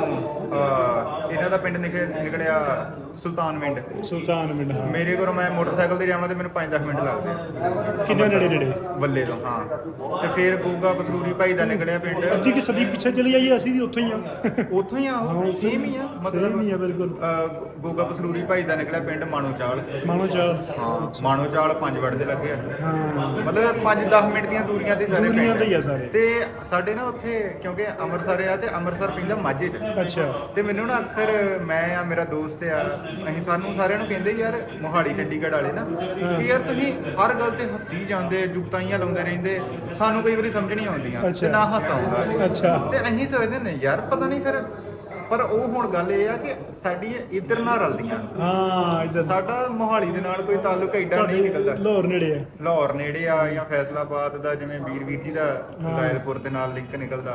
ਇਹਨਾਂ ਦਾ ਪਿੰਡ ਨਿਕਲਿਆ ਸੁਲਤਾਨਵਿੰਡ। ਹਾਂ। ਮੇਰੇ ਕੋਲ ਮੈਂ ਮੋਟਰਸਾਈਕਲ ਤੇ ਜਾਵਾਂ ਤੇ ਮੈਨੂੰ 5-10 ਮਿੰਟ ਲੱਗਦੇ ਆ। ਕਿੰਨੇ ਨੇੜੇ ਵੱਲੇ ਤੋਂ, ਹਾਂ। ਤੇ ਫਿਰ ਗੋਗਾ ਪਸਰੂਰੀ ਭਾਈ ਦਾ ਨਿਕਲਿਆ ਪਿੰਡ, ਅੱਧੀ ਕਿ ਸਦੀ ਪਿੱਛੇ ਚਲੀ ਜਾਈਏ, ਅਸੀਂ ਵੀ ਉੱਥੋਂ ਹੀ ਆ, ਉਹ ਸੇਮ ਹੀ ਆ, ਮਤਲਬ ਬਿਲਕੁਲ। ਗੋਗਾ ਪਸਰੂਰੀ ਭਾਈ ਦਾ ਨਿਕਲਿਆ ਪਿੰਡ ਮਾਣੋਚਾਲ। ਹਾਂ, ਮਾਣੋਚਾਲ 5 ਵੜ ਦੇ ਲੱਗੇ ਆ, ਮਤਲਬ 5-10 ਮਿੰਟ ਦੀਆਂ ਦੂਰੀਆਂ ਤੇ ਸਾਰੇ ਪਿੰਡ। ਤੇ ਸਾਡੇ ਨਾ ਉੱਥੇ ਕਿਉਂਕਿ ਅੰਮ੍ਰਿਤਸਰ ਆ, ਤੇ ਅੰਮ੍ਰਿਤਸਰ ਪੈਂਦਾ ਮਾਝੇ ਚ। ਅੱਛਾ। ਤੇ ਮੈਨੂੰ ਨਾ ਅਕਸਰ, ਮੈਂ ਆ ਮੇਰਾ ਦੋਸਤ ਆ, ਅਸੀਂ ਸਾਨੂੰ ਸਾਰਿਆਂ ਨੂੰ ਕਹਿੰਦੇ ਯਾਰ ਮੋਹਾਲੀ ਚੰਡੀਗੜ੍ਹ ਵਾਲੇ ਨਾ ਕਿ ਯਾਰ ਤੁਸੀਂ ਹਰ ਗੱਲ ਤੇ ਹੱਸੀ ਜਾਂਦੇ, ਜੁਗਤਾਈਆਂ ਲਾਉਂਦੇ ਰਹਿੰਦੇ, ਸਾਨੂੰ ਕਈ ਵਾਰੀ ਸਮਝ ਨਹੀਂ ਆਉਂਦੀਆਂ ਤੇ ਨਾ ਹਾਸਾ ਆਉਂਦਾ, ਤੇ ਅਸੀਂ ਸੋਚਦੇ ਨੇ ਯਾਰ ਪਤਾ ਨਹੀਂ ਫਿਰ, ਪਰ ਉਹ ਹੁਣ ਗੱਲ ਇਹ ਆ ਕਿ ਸਾਡੀ ਇੱਧਰ ਨਾਲ ਰਲਦੀਆਂ। ਹਾਂ, ਇੱਧਰ ਸਾਡਾ ਮੋਹਾਲੀ ਦੇ ਨਾਲ ਕੋਈ ਤਾਲੁਕ ਐਡਾ ਨਹੀਂ ਨਿਕਲਦਾ। ਲਾਹੌਰ ਨੇੜੇ ਆ ਜਾਂ ਫੈਸਲਾਬਾਦ ਦਾ, ਜਿਵੇਂ ਵੀਰ ਜੀ ਦਾ ਲਾਇਲਪੁਰ ਦੇ ਨਾਲ ਲਿੰਕ ਨਿਕਲਦਾ।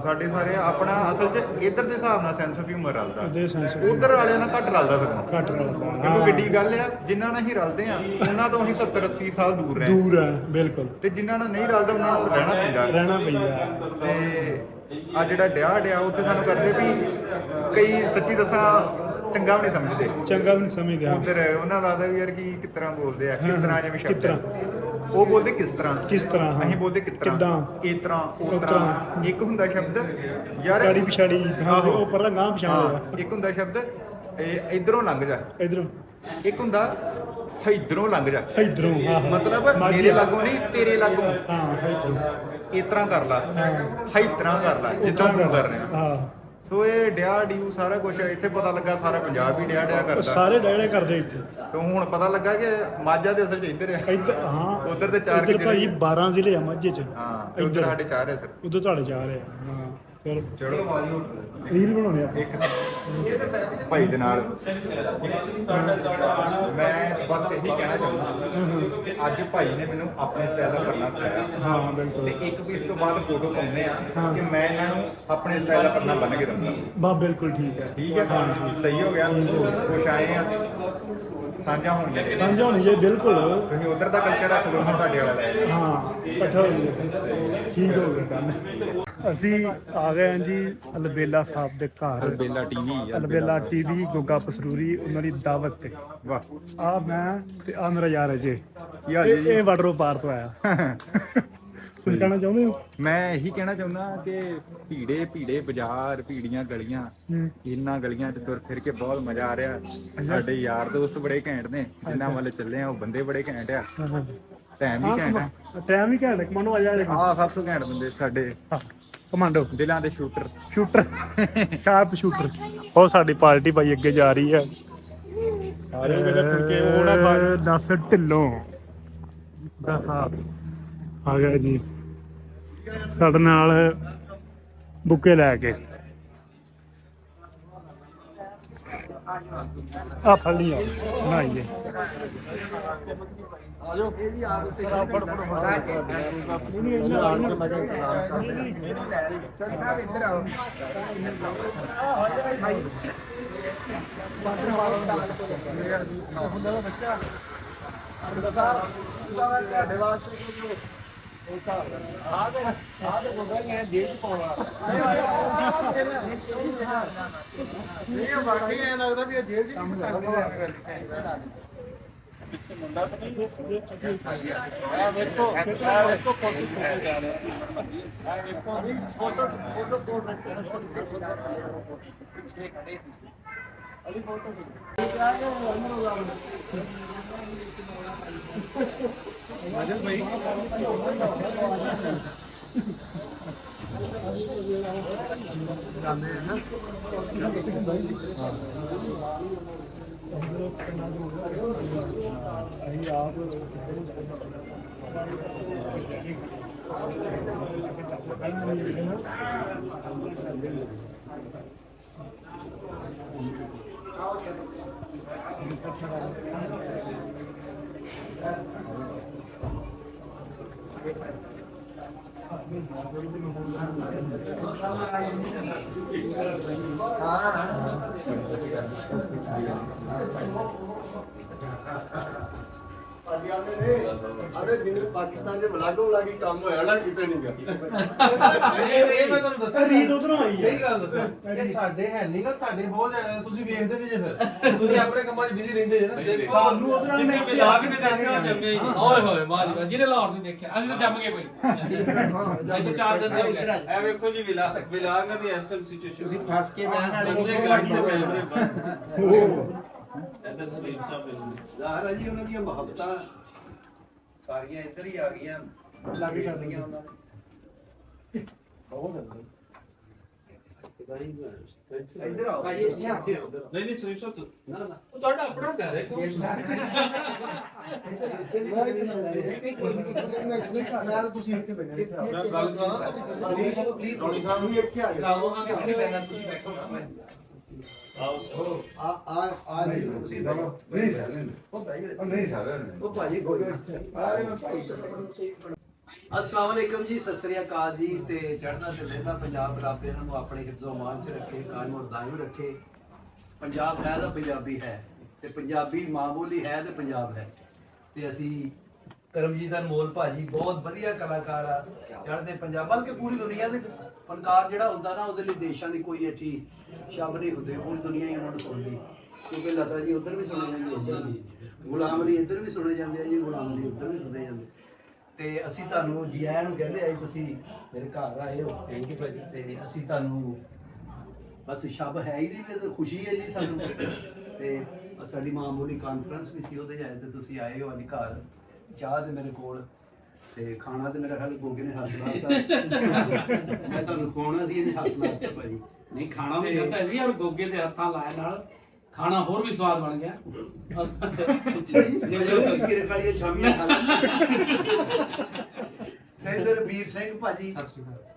ਸਾਡੇ ਸਾਰੇ ਆਪਣਾ ਅਸਲ 'ਚ ਇੱਧਰ ਦੇ ਹਿਸਾਬ ਨਾਲ ਸੈਂਸ ਆਫ ਹਿਊਮਰ ਰਲਦਾ, ਉਧਰ ਵਾਲਿਆਂ ਨਾਲ ਘੱਟ ਰਲਦਾ ਸਗੋਂ। ਕਿਉਂਕਿ ਵੱਡੀ ਗੱਲ ਆ, ਜਿਨ੍ਹਾਂ ਨਾਲ ਅਸੀਂ ਰਲਦੇ ਆ ਉਹਨਾਂ ਤੋਂ ਅਸੀਂ 70-80 ਸਾਲ ਦੂਰ ਆ, ਬਿਲਕੁਲ। ਤੇ ਜਿਨ੍ਹਾਂ ਨਾਲ ਨਹੀਂ ਰਲਦਾ ਉਹਨਾਂ ਨਾਲ ਰਹਿਣਾ ਪੈਂਦਾ। ਤੇ ਆ ਜਿਹੜਾ ਡਿਆ ਉੱਥੇ ਸਾਨੂੰ ਕਰਦੇ ਵੀ, ਕਈ ਸੱਚੀ ਦੱਸਾਂ ਚੰਗਾ ਵੀ ਨਹੀਂ ਸਮਝਦੇ ਉਧਰ, ਉਹਨਾਂ ਲੱਗਦਾ ਵੀ ਯਾਰ ਕੀ ਕਿਸ ਤਰ੍ਹਾਂ ਬੋਲਦੇ ਆ, ਕਿਸ ਤਰ੍ਹਾਂ, ਜਿਵੇਂ ਸ਼ਬਦ ਉਹ ਬੋਲਦੇ ਕਿਸ ਤਰ੍ਹਾਂ, ਅਸੀਂ ਬੋਲਦੇ ਕਿਸ ਤਰ੍ਹਾਂ, ਇਸ ਤਰ੍ਹਾਂ, ਉਹ ਤਰ੍ਹਾਂ। ਇੱਕ ਹੁੰਦਾ ਸ਼ਬਦ ਯਾਰ ਗਾੜੀ ਪਿਛਾੜੀ, ਉਹ ਪਰਾਂ ਗਾਂ ਪਛਾਣ, ਇੱਕ ਹੁੰਦਾ ਸ਼ਬਦ ਇਧਰੋਂ ਲੰਘ ਜਾ, ਇਧਰੋਂ। ਇੱਕ ਹੁੰਦਾ ਇਧਰੋਂ ਲੰਘ ਜਾ, ਮਤਲਬ ਮੇਰੇ ਲਾਗੋਂ ਨਹੀਂ, ਤੇਰੇ ਲਾਗੋਂ, ਇਸ ਤਰ੍ਹਾਂ ਕਰ ਲਾ, ਇਸ ਤਰ੍ਹਾਂ ਕਰ ਲਾ, ਜਿੱਦਾਂ ਤੂੰ ਕਰ ਰਿਹਾ। ਸੋ ਇਹ ਡਿਊ ਸਾਰਾ ਕੁਝ ਇੱਥੇ ਪਤਾ ਲੱਗਾ, ਸਾਰਾ ਪੰਜਾਬ ਹੀ ਡਿਆ ਕਰਦਾ, ਸਾਰੇ ਡਿਆ ਕਰਦੇ ਇੱਥੇ। ਤੇ ਹੁਣ ਪਤਾ ਲੱਗਾ ਕਿ ਮਾਝਾ ਦੇ ਅਸਲ 'ਚ ਇੱਧਰ ਹੈ, ਉਧਰ ਤੇ 4 ਭਾਈ 12 ਜ਼ਿਲ੍ਹੇ ਆ ਮਾਝੇ 'ਚ, ਇੱਧਰ ਸਾਡੇ 4 ਹੈ ਸਰ, ਉਧਰ ਤੁਹਾਡੇ 4 ਆ। ਚਲੋ ਰੀਲ ਬਣਾਉਣੇ ਆ ਇੱਕ ਭਾਈ ਦੇ ਨਾਲ। ਮੈਂ ਬਸ ਇਹੀ ਕਹਿਣਾ ਚਾਹੁੰਦਾ ਕਿ ਅੱਜ ਭਾਈ ਨੇ ਮੈਨੂੰ ਆਪਣੇ ਸਟਾਈਲ ਦਾ ਪਰਨਾ ਸਿਖਾਇਆ। ਹਾਂ, ਬਿਲਕੁਲ। ਤੇ ਇੱਕ ਵੀ ਇਸ ਤੋਂ ਬਾਅਦ ਫੋਟੋ ਪਾਉਂਦੇ ਆ ਕਿ ਮੈਂ ਇਹਨਾਂ ਨੂੰ ਆਪਣੇ ਸਟਾਈਲ ਦਾ ਪਰਨਾ ਬੰਨ ਕੇ ਦਊਂਗਾ। ਬਾ ਬਿਲਕੁਲ ਠੀਕ ਹੈ, ਸਹੀ ਹੋ ਗਿਆ। ਕੁਛ ਆਏ ਆ, ਸਾਂਝਾ ਹੋਣੀਆਂ ਬਿਲਕੁਲ। ਤੁਸੀਂ ਉਧਰ ਦਾ ਕਲਚਰ ਰੱਖ ਲਓ, ਮੈਂ ਤੁਹਾਡੇ ਵਾਲਾ ਲੈ ਲਵਾਂ। ਹਾਂ, ਇਕੱਠਾ ਹੋ ਗਿਆ, ਠੀਕ ਹੋ ਗਿਆ। ਅਸੀਂ ਆ ਗਏ ਹਾਂ ਜੀ ਅਲਬੇਲਾ ਸਾਹਿਬ ਦੇ ਘਰ, ਅਲਬੇਲਾ ਟੀਵੀ ਗੋਗਾ ਪਸਰੂਰੀ, ਉਹਨਾਂ ਦੀ ਦਾਵਤ ਤੇ। ਵਾਹ। ਆ ਮੈਂ ਤੇ ਆ ਮੇਰਾ ਯਾਰ ਅਜੇ, ਇਹ ਵਾਟਰੋ ਪਾਰ ਤੋਂ ਆਇਆ। ਕੁਝ ਕਹਿਣਾ ਚਾਹੁੰਦੇ ਹੋ? ਮੈਂ ਇਹੀ ਕਹਿਣਾ ਚਾਹੁੰਦਾ ਕਿ ਭੀੜੇ ਬਾਜ਼ਾਰ, ਭੀੜੀਆਂ ਗਲੀਆਂ, ਇਹਨਾਂ ਗਲੀਆਂ 'ਚ ਤੁਰ ਫਿਰ ਕੇ ਬਹੁਤ ਮਜ਼ਾ ਆ ਰਿਹਾ। ਸਾਡੇ ਯਾਰ ਦੋਸਤ ਬੜੇ ਘੈਂਟ ਨੇ, ਜਿਨ੍ਹਾਂ ਵੱਲ ਚੱਲੇ ਆ ਉਹ ਬੰਦੇ ਬੜੇ ਘੈਂਟ ਆ, ਟਾਈਮ ਵੀ ਘੈਂਟ ਆ। ਕਮਾਂਡੋ ਆ ਜਾਏ, ਸਭ ਤੋਂ ਘੈਂਟ ਬੰਦੇ ਸਾਡੇ ਕਮਾਂਡੋ, ਦਿਲਾਂ ਦੇ ਸ਼ੂਟਰ ਸ਼ਾਰਪ ਸ਼ੂਟਰ। ਉਹ ਸਾਡੀ ਪਾਰਟੀ ਭਾਈ ਅੱਗੇ ਜਾ ਰਹੀ ਹੈ। ਦੱਸ ਢਿੱਲੋਂ ਦਾ ਸਾਹਿਬ ਆ ਗਿਆ ਜੀ ਸਾਡੇ ਨਾਲ ਬੁੱਕੇ ਲੈ ਕੇ। ਆ ਫੜ ਲਈ ਬਣਾਈਏ। ਆਜੋ ਇਹ ਵੀ ਆਪ ਤੇ ਸਾਹਿਬ ਇੱਧਰ ਆਓ। ਤੁਹਾਡੇ ਵਾਸਤੇ ਇਹ ਬਾਕੀ ਐ ਲੱਗਦਾ ਵੀ ਇਹ ਜੇਲ੍ਹ ਦੀ ਕੰਮ ਕਰਦਾ। ਮੁੰਡਾ ਤਾਂ ਨਹੀਂ ਆ ਵੇਖੋ ਫੋਟੋ ਅਰੇ ਜਿਵੇਂ ਪਾਕਿਸਤਾਨ ਦੇ ਮਲਾਗੋ ਲਾਗੀ ਕੰਮ ਹੋਇਆ ਨਾ ਕਿਤੇ ਨਹੀਂ ਗਿਆ ਇਹ ਮੈਂ ਤੁਹਾਨੂੰ ਦੱਸਿਆ ਰੀਤ ਉਧਰੋਂ ਆਈ ਹੈ। ਸਹੀ ਗੱਲ ਦੱਸਾਂ ਇਹ ਸਾਡੇ ਹੈ ਨਹੀਂ ਗਾ, ਤੁਹਾਡੇ ਬਹੁਤ ਜ਼ਿਆਦਾ ਤੁਸੀਂ ਵੇਖਦੇ ਨਹੀਂ ਜੇ ਫਿਰ ਤੁਸੀਂ ਆਪਣੇ ਕੰਮਾਂ 'ਚ ਬਿਜ਼ੀ ਰਹਿੰਦੇ ਜੇ ਨਾ। ਸਾਨੂੰ ਉਧਰੋਂ ਜਿੰਨੇ ਵਿਲਾਗ ਨੇ ਦੇਖਿਆ ਉਹ ਜੰਮੇ ਹੀ ਨਹੀਂ। ਓਏ ਹੋਏ ਵਾਹ ਜੀ ਵਾਹ, ਜਿਹਨੇ ਲਾਹੌਰ ਨਹੀਂ ਦੇਖਿਆ ਅਸੀਂ ਤਾਂ ਜੰਮ ਗਏ ਕੋਈ। ਇੱਥੇ 4 ਦਿਨ ਦੇ ਹੋ ਗਏ। ਇਹ ਵੇਖੋ ਜੀ ਵਿਲਾਗ ਦੀ ਇਸ ਟਾਈਮ ਸਿਚੁਏਸ਼ਨ ਤੁਸੀਂ ਫਸ ਕੇ ਬਹਿਣ ਵਾਲੇ ਬੰਦੇ ਨਹੀਂ ਗਾੜੀ ਤੇ ਪਏ ਹੋਏ ਇਧਰ ਸਲੀਮ ਸਾਹਿਬ ਜ਼ਾਹਰ ਹੈ ਜੀ ਉਹਨਾਂ ਦੀਆਂ ਮੁਹੱਬਤਾਂ ਸਾਰੀਆਂ ਇੱਧਰ ਹੀ ਆ ਗਈਆਂ ਲਾਗੇ ਕਰ ਲਈਆਂ ਉਹਨਾਂ ਨੇ ਇੱਧਰ ਆਓ ਭਾਜੀ, ਇੱਥੇ ਆਓ। ਨਹੀਂ ਨਹੀਂ ਸਲੀਮ ਸਾਹਿਬ ਨਾ ਨਾ ਉਹ ਤੁਹਾਡਾ ਆਪਣਾ ਘਰ ਹੈ ਗਿੱਲ ਸਾਹਿਬ ਇੱਧਰ ਇਸੇ ਲਈ ਕੋਈ ਨਹੀਂ ਮੈਂ ਤਾਂ ਤੁਸੀਂ ਇੱਥੇ ਬੈਠੇ ਮੈਂ ਗੱਲ ਕਰਾਂ ਪਲੀਜ਼ ਰੌਣੀ ਸਾਹਿਬ ਵੀ ਇੱਥੇ ਆ ਜਾਓ ਕਰਾਵਾਂਗੇ ਆਪਣੇ ਪੈਰਾਂ ਤੁਸੀਂ ਬੈਠੋ ਨਾ। ਆ ਨਹੀਂ ਤੁਸੀਂ ਬੈਠੋ ਨਹੀਂ ਸਰ ਉਹ ਭਾਈ ਨਹੀਂ ਸਰ ਉਹ ਭਾਜੀ ਗੋਲ ਆਰੇ ਮੈਂ ਭਾਈ अस्सलाम वालेकुम जी, सत श्री अकाल जी। ते चढ़दा ते लहदा पंजाब रब इन्हां नूं अपने हिफ्ज़ो मान च रखे, कायम और दायम रखे। पंजाब है तो पंजाबी है, ते पंजाबी मां बोली है ते पंजाब है। ते असी करमजीत अनमोल भाजी बहुत वधिया कलाकार आ चढ़दे पंजाब, बल्कि पूरी दुनिया दे फनकार जिहड़ा हुंदा ना उहदे लई देशां दी कोई ऐठी शब्द नहीं हुंदे, पूरी दुनिया ही उन्हां नूं सुणदी। क्योंकि लता जी उधर भी सुने जांदे, उधर भी गुलाम अली इधर भी सुने जांदे आ जी, गुलाम अली उधर भी सुने जांदे। ਤੇ ਅਸੀਂ ਤੁਹਾਨੂੰ ਜੀ ਆਇਆਂ ਨੂੰ ਕਹਿੰਦੇ ਆ, ਤੁਸੀਂ ਮੇਰੇ ਘਰ ਆਏ ਹੋ। ਥੈਂਕ ਯੂ ਭਾਜੀ। ਤੇ ਅਸੀਂ ਤੁਹਾਨੂੰ ਬਸ ਸ਼ਬ ਹੈ ਹੀ ਨਹੀਂ ਤੇ ਖੁਸ਼ੀ ਹੈ ਜੀ ਸਾਨੂੰ। ਤੇ ਸਾਡੀ ਮਾਂ ਬੋਲੀ ਕਾਨਫਰੰਸ ਵੀ ਸੀ, ਉਹਦੇ ਜਾਏ ਤੇ ਤੁਸੀਂ ਆਏ ਹੋ ਅੱਜ ਘਰ। ਚਾਹ ਤੇ ਮੇਰੇ ਕੋਲ ਤੇ ਖਾਣਾ ਤੇ ਮੇਰਾ ਖਿਆਲ ਗੋਗੇ ਨੇ ਹੱਥ ਲਾਤਾ। ਮੈਂ ਤੁਹਾਨੂੰ ਖਵਾਉਣਾ ਸੀ, ਇਹਨੇ ਹੱਥ ਲਾਤਾ ਭਾਜੀ। ਨਹੀਂ ਖਾਣਾ ਵੀ ਜਾਂਦਾ ਜੀ, ਔਰ ਗੋਗੇ ਦੇ ਹੱਥਾਂ ਲਾਏ ਨਾਲ ਖਾਣਾ ਹੋਰ ਵੀ ਸਵਾਦ ਬਣ ਗਿਆ। ਕਿਰੇ ਕਾਲੀਆਂ ਸ਼ਾਮੀਆਂ ਖਾ ਲੈ। ਇਧਰ ਵੀਰ ਸਿੰਘ ਭਾਜੀ,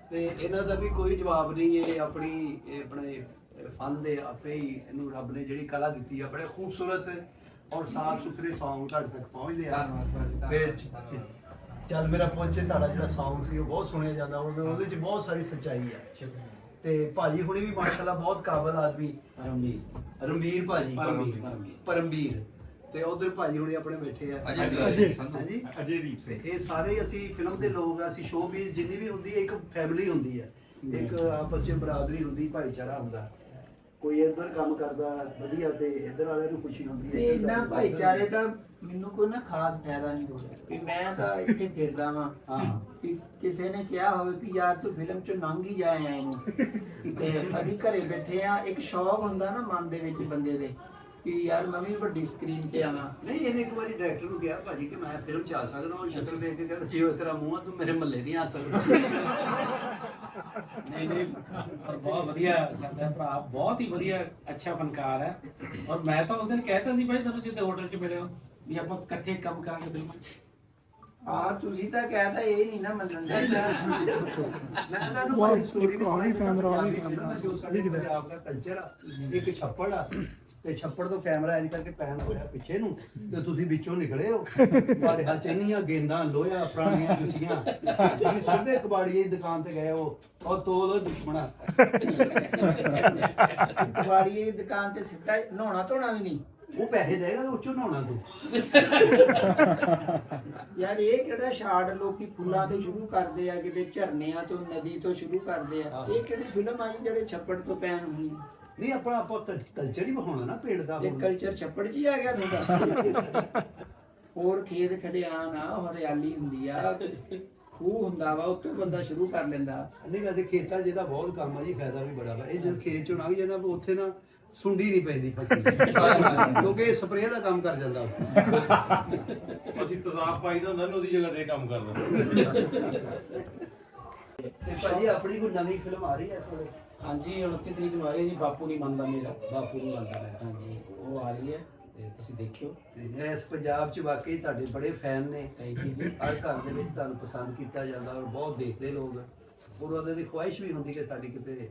ਤੇ ਇਹਨਾਂ ਦਾ ਵੀ ਕੋਈ ਜਵਾਬ ਨਹੀਂ। ਇਹ ਆਪਣੇ ਫਨ ਦੇ ਆਪੇ ਹੀ ਇਹਨੂੰ ਰੱਬ ਨੇ ਜਿਹੜੀ ਕਲਾ ਦਿੱਤੀ ਆ, ਬੜੇ ਖੂਬਸੂਰਤ ਔਰ ਸਾਫ ਸੁਥਰੇ ਸੌਂਗ ਤੁਹਾਡੇ ਤੱਕ ਪਹੁੰਚਦੇ ਆ। ਫਿਰ ਚੱਲ ਮੇਰਾ ਪੁੱਛ ਤੁਹਾਡਾ ਜਿਹੜਾ ਸੌਂਗ ਸੀ ਉਹ ਬਹੁਤ ਸੁਣਿਆ ਜਾਂਦਾ, ਉਹਦੇ ਚ ਬਹੁਤ ਸਾਰੀ ਸੱਚਾਈ ਆ। ਤੇ ਭਾਜੀ ਹੁਣੇ ਵੀ ਮਾਸ਼ਾਅੱਲਾ ਬਹੁਤ ਕਾਬਲ ਆਦਮੀ, ਰਣਵੀਰ ਭਾਜੀ, ਪਰਮਵੀਰ। ਤੇ ਉਧਰ ਭਾਜੀ ਹੁਣੇ ਆਪਣੇ ਬੈਠੇ ਆ, ਅਜੇਦੀਪ ਸਿੰਘ। ਇਹ ਸਾਰੇ ਅਸੀਂ ਫਿਲਮ ਦੇ ਲੋਕ ਆ। ਅਸੀਂ ਸ਼ੋਬੀਜ਼ ਜਿੰਨੀ ਵੀ ਹੁੰਦੀ ਹੈ ਇੱਕ ਫੈਮਿਲੀ ਹੁੰਦੀ ਹੈ, ਇੱਕ ਆਪਸ ਵਿੱਚ ਬਰਾਦਰੀ ਹੁੰਦੀ, ਭਾਈਚਾਰਾ ਹੁੰਦਾ। ਕੋਈ ਇੱਧਰ ਕੰਮ ਕਰਦਾ ਵਧੀਆ ਤੇ ਇੱਧਰ ਵਾਲਿਆਂ ਨੂੰ ਖੁਸ਼ੀ ਹੁੰਦੀ ਹੈ। ਇੰਨਾ ਭਾਈਚਾਰੇ ਦਾ ਮੈਨੂੰ ਕੋਈ ਨਾ ਖਾਸ ਫਾਇਦਾ ਨਹੀਂ ਹੋ ਰਿਹਾ ਵੀ ਮੈਂ ਤਾਂ ਇੱਥੇ ਫਿਰਦਾ ਵਾਂ। ਵੀ ਕਿਸੇ ਨੇ ਕਿਹਾ ਹੋਵੇ ਵੀ ਯਾਰ ਤੂੰ ਫਿਲਮ ਚੋਂ ਲੰਘ ਹੀ ਜਾਏ ਆ ਇਹਨੂੰ, ਤੇ ਅਸੀਂ ਘਰੇ ਬੈਠੇ ਆ। ਇੱਕ ਸ਼ੌਕ ਹੁੰਦਾ ਨਾ ਮਨ ਦੇ ਵਿੱਚ ਬੰਦੇ ਦੇ ਕਿ ਯਾਰ ਮੈਂ ਵੀ ਵੱਡੀ ਸਕਰੀਨ ਤੇ ਆਵਾਂ। ਨਹੀਂ, ਇਹਨੇ ਇੱਕ ਵਾਰੀ ਡਾਇਰੈਕਟਰ ਨੂੰ ਕਿਹਾ ਭਾਜੀ ਕਿ ਮੈਂ ਫਿਲਮ ਚ ਆ ਸਕਦਾ, ਉਹ ਸ਼ਕਲ ਵੇਖ ਕੇ ਕਹਿੰਦਾ ਜੀ ਤੇਰਾ ਮੂੰਹ ਆ, ਤੂੰ ਮੇਰੇ ਮਹੱਲੇ ਨਹੀਂ ਆ ਸਕਦਾ। ਨਹੀਂ ਪਰ ਬਹੁਤ ਵਧੀਆ ਸਾਡਾ ਭਰਾ, ਬਹੁਤ ਹੀ ਵਧੀਆ ਅੱਛਾ ਫਨਕਾਰ ਹੈ। ਔਰ ਮੈਂ ਤਾਂ ਉਸ ਦਿਨ ਕਹਿਤਾ ਸੀ ਭਾਈ ਤੁਹਾਨੂੰ ਜਿੱਦੇ ਹੋਟਲ 'ਚ ਮਿਲੇ ਹੋ ਵੀ ਆਪਾਂ ਇਕੱਠੇ ਕੰਮ ਕਰਾਂਗੇ ਬਿਲਕੁਲ। ਤੁਸੀਂ ਤਾਂ ਕਹਿਤਾ ਇਹ ਨਹੀਂ ਨਾ ਮੰਨਣ ਦੇ। ਮੈਂ ਤੁਹਾਨੂੰ ਕੋਈ ਸਟੋਰੀ ਜੋ ਸਾਡੇ ਪੰਜਾਬ ਦਾ ਕਲਚਰ ਆ, ਇੱਕ ਛੱਪੜ ਆ ਤੇ ਛੱਪੜ ਤੋਂ ਕੈਮਰਾ ਇੰਜ ਕਰਕੇ ਪੈਨ ਹੋਇਆ ਪਿੱਛੇ ਨੂੰ ਤੇ ਤੁਸੀਂ ਵਿੱਚੋਂ ਨਿਕਲੇ ਹੋ। ਤੁਹਾਡੇ ਹੱਥ ਇੰਨੀਆਂ ਗੇਂਦਾਂ, ਲੋਹਾ, ਪੁਰਾਣੀਆਂ ਜੁੱਤੀਆਂ, ਤੁਸੀਂ ਸਿੱਧੇ ਕਬਾੜੀਏ ਦੀ ਦੁਕਾਨ ਤੇ ਗਏ ਹੋ ਉਹ ਤੋਲ ਦੁਸ਼ਮਣਾ। ਕਬਾੜੀਏ ਦੀ ਦੁਕਾਨ ਤੇ ਸਿੱਧਾ ਨਹਾਉਣਾ ਧੋਣਾ ਵੀ ਨਹੀਂ, ਉਹ ਪੈਸੇ ਦੇਗਾ ਤੇ ਉੱਚੋਂ ਨਹਾਉਣਾ ਤੂੰ। ਯਾਰ ਇਹ ਕਿਹੜਾ ਸ਼ਾਰਟ ਲੋਕੀ ਫੁੱਲਾਂ ਤੋਂ ਸ਼ੁਰੂ ਕਰਦੇ ਆ, ਕਿਤੇ ਝਰਨਿਆਂ ਤੋਂ, ਨਦੀ ਤੋਂ ਸ਼ੁਰੂ ਕਰਦੇ ਆ। ਇਹ ਕਿਹੜੀ ਫਿਲਮ ਆਈ ਜਿਹੜੇ ਛੱਪੜ ਤੋਂ ਪੈਨ ਹੋਈ? ਨਹੀਂ, ਆਪਾਂ ਕਲਚਰ ਹੀ ਵਿਖਾਉਣਾ ਨਾ ਪਿੰਡ ਦਾ। ਇਹ ਕਲਚਰ ਛੱਪੜ 'ਚ ਹੀ ਆ ਗਿਆ ਤੁਹਾਡਾ। ਹੋਰ ਖੇਤ ਖਲਿਆਣ ਆ, ਹਰਿਆਲੀ ਹੁੰਦੀ ਆ, ਖੂਹ ਹੁੰਦਾ ਵਾ, ਉੱਤੋਂ ਬੰਦਾ ਸ਼ੁਰੂ ਕਰ ਲੈਂਦਾ। ਨਹੀਂ, ਵੈਸੇ ਖੇਤਾਂ ਜਿਹਦਾ ਬਹੁਤ ਕੰਮ ਆ ਜੀ, ਫਾਇਦਾ ਵੀ ਬੜਾ ਵਾ। ਇਹ ਜਦ ਖੇਤ ਚੋਂ ਲੰਘ ਜਾਣਾ ਉੱਥੇ ਨਾ ਸੁੰਡੀ ਨਹੀਂ ਪੈਂਦੀ ਫਸਲ ਕਿਉਂਕਿ ਇਹ ਸਪਰੇਅ ਦਾ ਕੰਮ ਕਰ ਜਾਂਦਾ ਅਸੀਂ ਤਜ਼ਾਬ ਪਾਈਦਾ ਹੁੰਦਾ ਨਾ ਉਹਦੀ ਜਗ੍ਹਾ ਤੇ ਕੰਮ ਕਰਦਾ। ਤੇ ਭਾਜੀ ਆਪਣੀ ਕੋਈ ਨਵੀਂ ਫਿਲਮ ਆ ਰਹੀ ਹੈ ਇਸ ਵੇਲੇ? ਹਾਂਜੀ 29 ਤਰੀਕ ਨੂੰ ਆ ਰਹੀ ਹੈ ਜੀ, ਬਾਪੂ ਨਹੀਂ ਮੰਨਦਾ ਮੇਰਾ। ਬਾਪੂ ਨੂੰ ਮੰਨਦਾ ਹੈ। ਹਾਂਜੀ ਉਹ ਆ ਰਹੀ ਹੈ ਤੇ ਤੁਸੀਂ ਦੇਖਿਓ। ਤੇ ਇਸ ਪੰਜਾਬ 'ਚ ਵਾਕਈ ਤੁਹਾਡੇ ਬੜੇ ਫੈਨ ਨੇ। ਥੈਂਕ ਯੂ ਜੀ। ਹਰ ਘਰ ਦੇ ਵਿੱਚ ਤੁਹਾਨੂੰ ਪਸੰਦ ਕੀਤਾ ਜਾਂਦਾ ਔਰ ਬਹੁਤ ਦੇਖਦੇ ਲੋਕ। ਔਰ ਉਹਦੇ ਦੀ ਖੁਆਇਸ਼ ਵੀ ਹੁੰਦੀ ਕਿ ਸਾਡੀ ਕਿਤੇ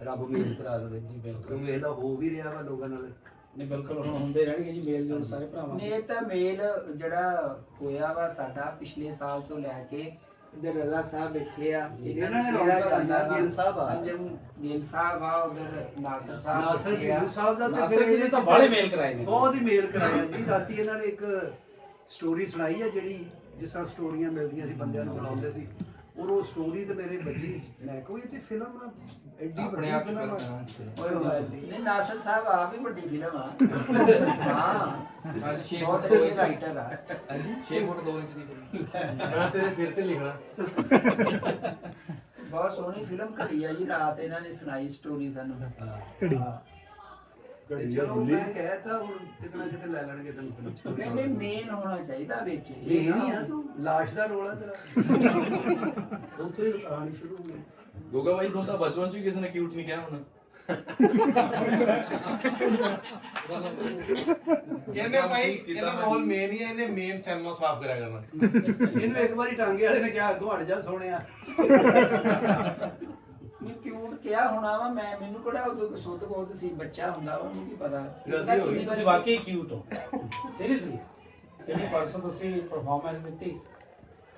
ਰੱਬ ਮੇਲ ਕਰਾ ਦੇਵੇ ਜੀ ਬਿਲਕੁਲ। ਕਿਉਂਕਿ ਇਹਦਾ ਹੋ ਵੀ ਰਿਹਾ ਵਾ ਲੋਕਾਂ ਨਾਲ। ਨਹੀਂ ਬਿਲਕੁਲ ਹੁਣ ਹੁੰਦੇ ਰਹਿਣਗੇ ਜੀ ਮੇਲ ਜੋਲ ਸਾਰੇ ਭਰਾਵਾਂ ਨੇ ਤਾਂ ਮੇਲ ਜਿਹੜਾ ਹੋਇਆ ਵਾ ਸਾਡਾ ਪਿਛਲੇ ਸਾਲ ਤੋਂ ਲੈ ਕੇ ਇਧਰ ਰਜ਼ਾ ਸਾਹਿਬ ਬੈਠੇ ਆ ਇਹਨਾਂ ਨੇ ਰੌਣਕਾਂ ਲਾਈਆਂ। ਗਿੱਲ ਸਾਹਿਬ ਆ। ਅੰਜਮ ਗਿੱਲ ਸਾਹਿਬ ਆ, ਉਧਰ ਨਾਸਰ ਸਾਹਿਬ ਨਾਸਰ ਬੈਠੇ ਆ। ਗਿੱਲ ਸਾਹਿਬ ਦਾ ਤੇ ਨਾਸਰ ਫਿਰ ਜੀ ਇਹਦੇ ਤਾਂ ਚ ਬਾਹਲੇ ਮੇਲ ਕਰਾਏ ਨੇ। ਬਹੁਤ ਹੀ ਮੇਲ ਕਰਾਇਆ ਜੀ। ਰਾਤੀ ਇਹਨਾਂ ਨੇ ਇੱਕ ਸਟੋਰੀ ਸੁਣਾਈ ਹੈ ਜਿਹੜੀ ਜਿਸ ਤਰ੍ਹਾਂ ਸਟੋਰੀਆਂ ਮਿਲਦੀਆਂ ਸੀ ਬੰਦਿਆਂ ਨੂੰ ਬਣਾਉਂਦੇ ਸੀ ਔਰ ਉਹ ਸਟੋਰੀ ਤੇ ਮੇਰੇ ਬੱਜੀ ਮੈਂ ਕੋਈ ਤੇ ਫਿਲਮ ਐਡੀ ਵੱਡੀ ਫਿਲਮ ਆ। ਓਏ ਹੋਏ ਨਹੀਂ ਨਾਸਰ ਸਾਹਿਬ ਆ ਵੀ ਵੱਡੀ ਫਿਲਮ ਆ। ਹਾਂ ਬਹੁਤ ਅੱਛੇ ਰਾਈਟਰ ਆ। 6 ਫੁੱਟ 2 ਇੰਚ ਦੀ ਮੈਂ ਤੇਰੇ ਸਿਰ ਤੇ ਲਿਖਣਾ। ਬਹੁਤ ਸੋਹਣੀ ਫਿਲਮ ਘੜੀ ਆ ਜੀ। ਰਾਤ ਇਹਨਾਂ ਨੇ ਸੁਣਾਈ ਸਟੋਰੀ ਸਾਨੂੰ। ਘੜੀ ਤੇ ਚਲੋ ਮੈਂ ਕਹਿਤਾ ਹੁਣ ਕਿਤੇ ਨਾ ਕਿਤੇ ਲੈ ਲੈਣਗੇ ਤੈਨੂੰ ਫਿਲਮ ਨਹੀਂ ਨਹੀਂ ਮੇਨ ਹੋਣਾ ਚਾਹੀਦਾ ਵਿੱਚ ਇਹ ਨਹੀਂ ਆ ਤੂੰ ਲਾਸ਼ ਦਾ ਰੋਲ ਆ ਤੇਰਾ। ਉੱਥੇ ਹੀ ਕਹਾਣੀ ਸ਼ੁਰੂ ਹੋ ਗਈ। ਗੋਗਾ ਭਾਈ ਤੋਂ ਤਾਂ ਬਚਪਨ ਚ ਵੀ ਕਿਸੇ ਨੇ ਕਿਊਟ ਨਹੀਂ ਕਿਹਾ ਹੁਣ। ਇਹਨੇ ਭਾਈ ਇਹਦਾ ਰੋਲ ਮੇਨ ਹੀ ਹੈ, ਇਹਨੇ ਮੇਨ ਸਿਨੇਮਾ ਸਾਫ਼ ਕਰਿਆ ਕਰਨਾ। ਇਹਨੂੰ ਇੱਕ ਵਾਰੀ ਟਾਂਗੇ ਵਾਲੇ ਨੇ ਕਿਹਾ ਅੱਗੋਂ ਹਟ ਜਾ ਸੋਹਣਿਆ। ਨਹੀਂ ਕਿਊਟ ਕਿਹਾ ਹੋਣਾ ਵਾ। ਮੈਨੂੰ ਕਿਹੜਾ ਉਦੋਂ ਸੁੱਧ ਬਹੁਤ ਸੀ, ਬੱਚਾ ਹੁੰਦਾ ਵਾ, ਉਹਨੂੰ ਕੀ ਪਤਾ। ਇਹਦਾ ਕਿੰਨੀ ਤੁਸੀਂ ਵਾਕਈ ਕਿਊਟ ਹੋ ਸੀਰੀਅਸਲੀ। ਜਿਹੜੀ ਪਰਸਨ ਤੁਸੀਂ ਪਰਫਾਰਮੈਂਸ ਦਿੱਤੀ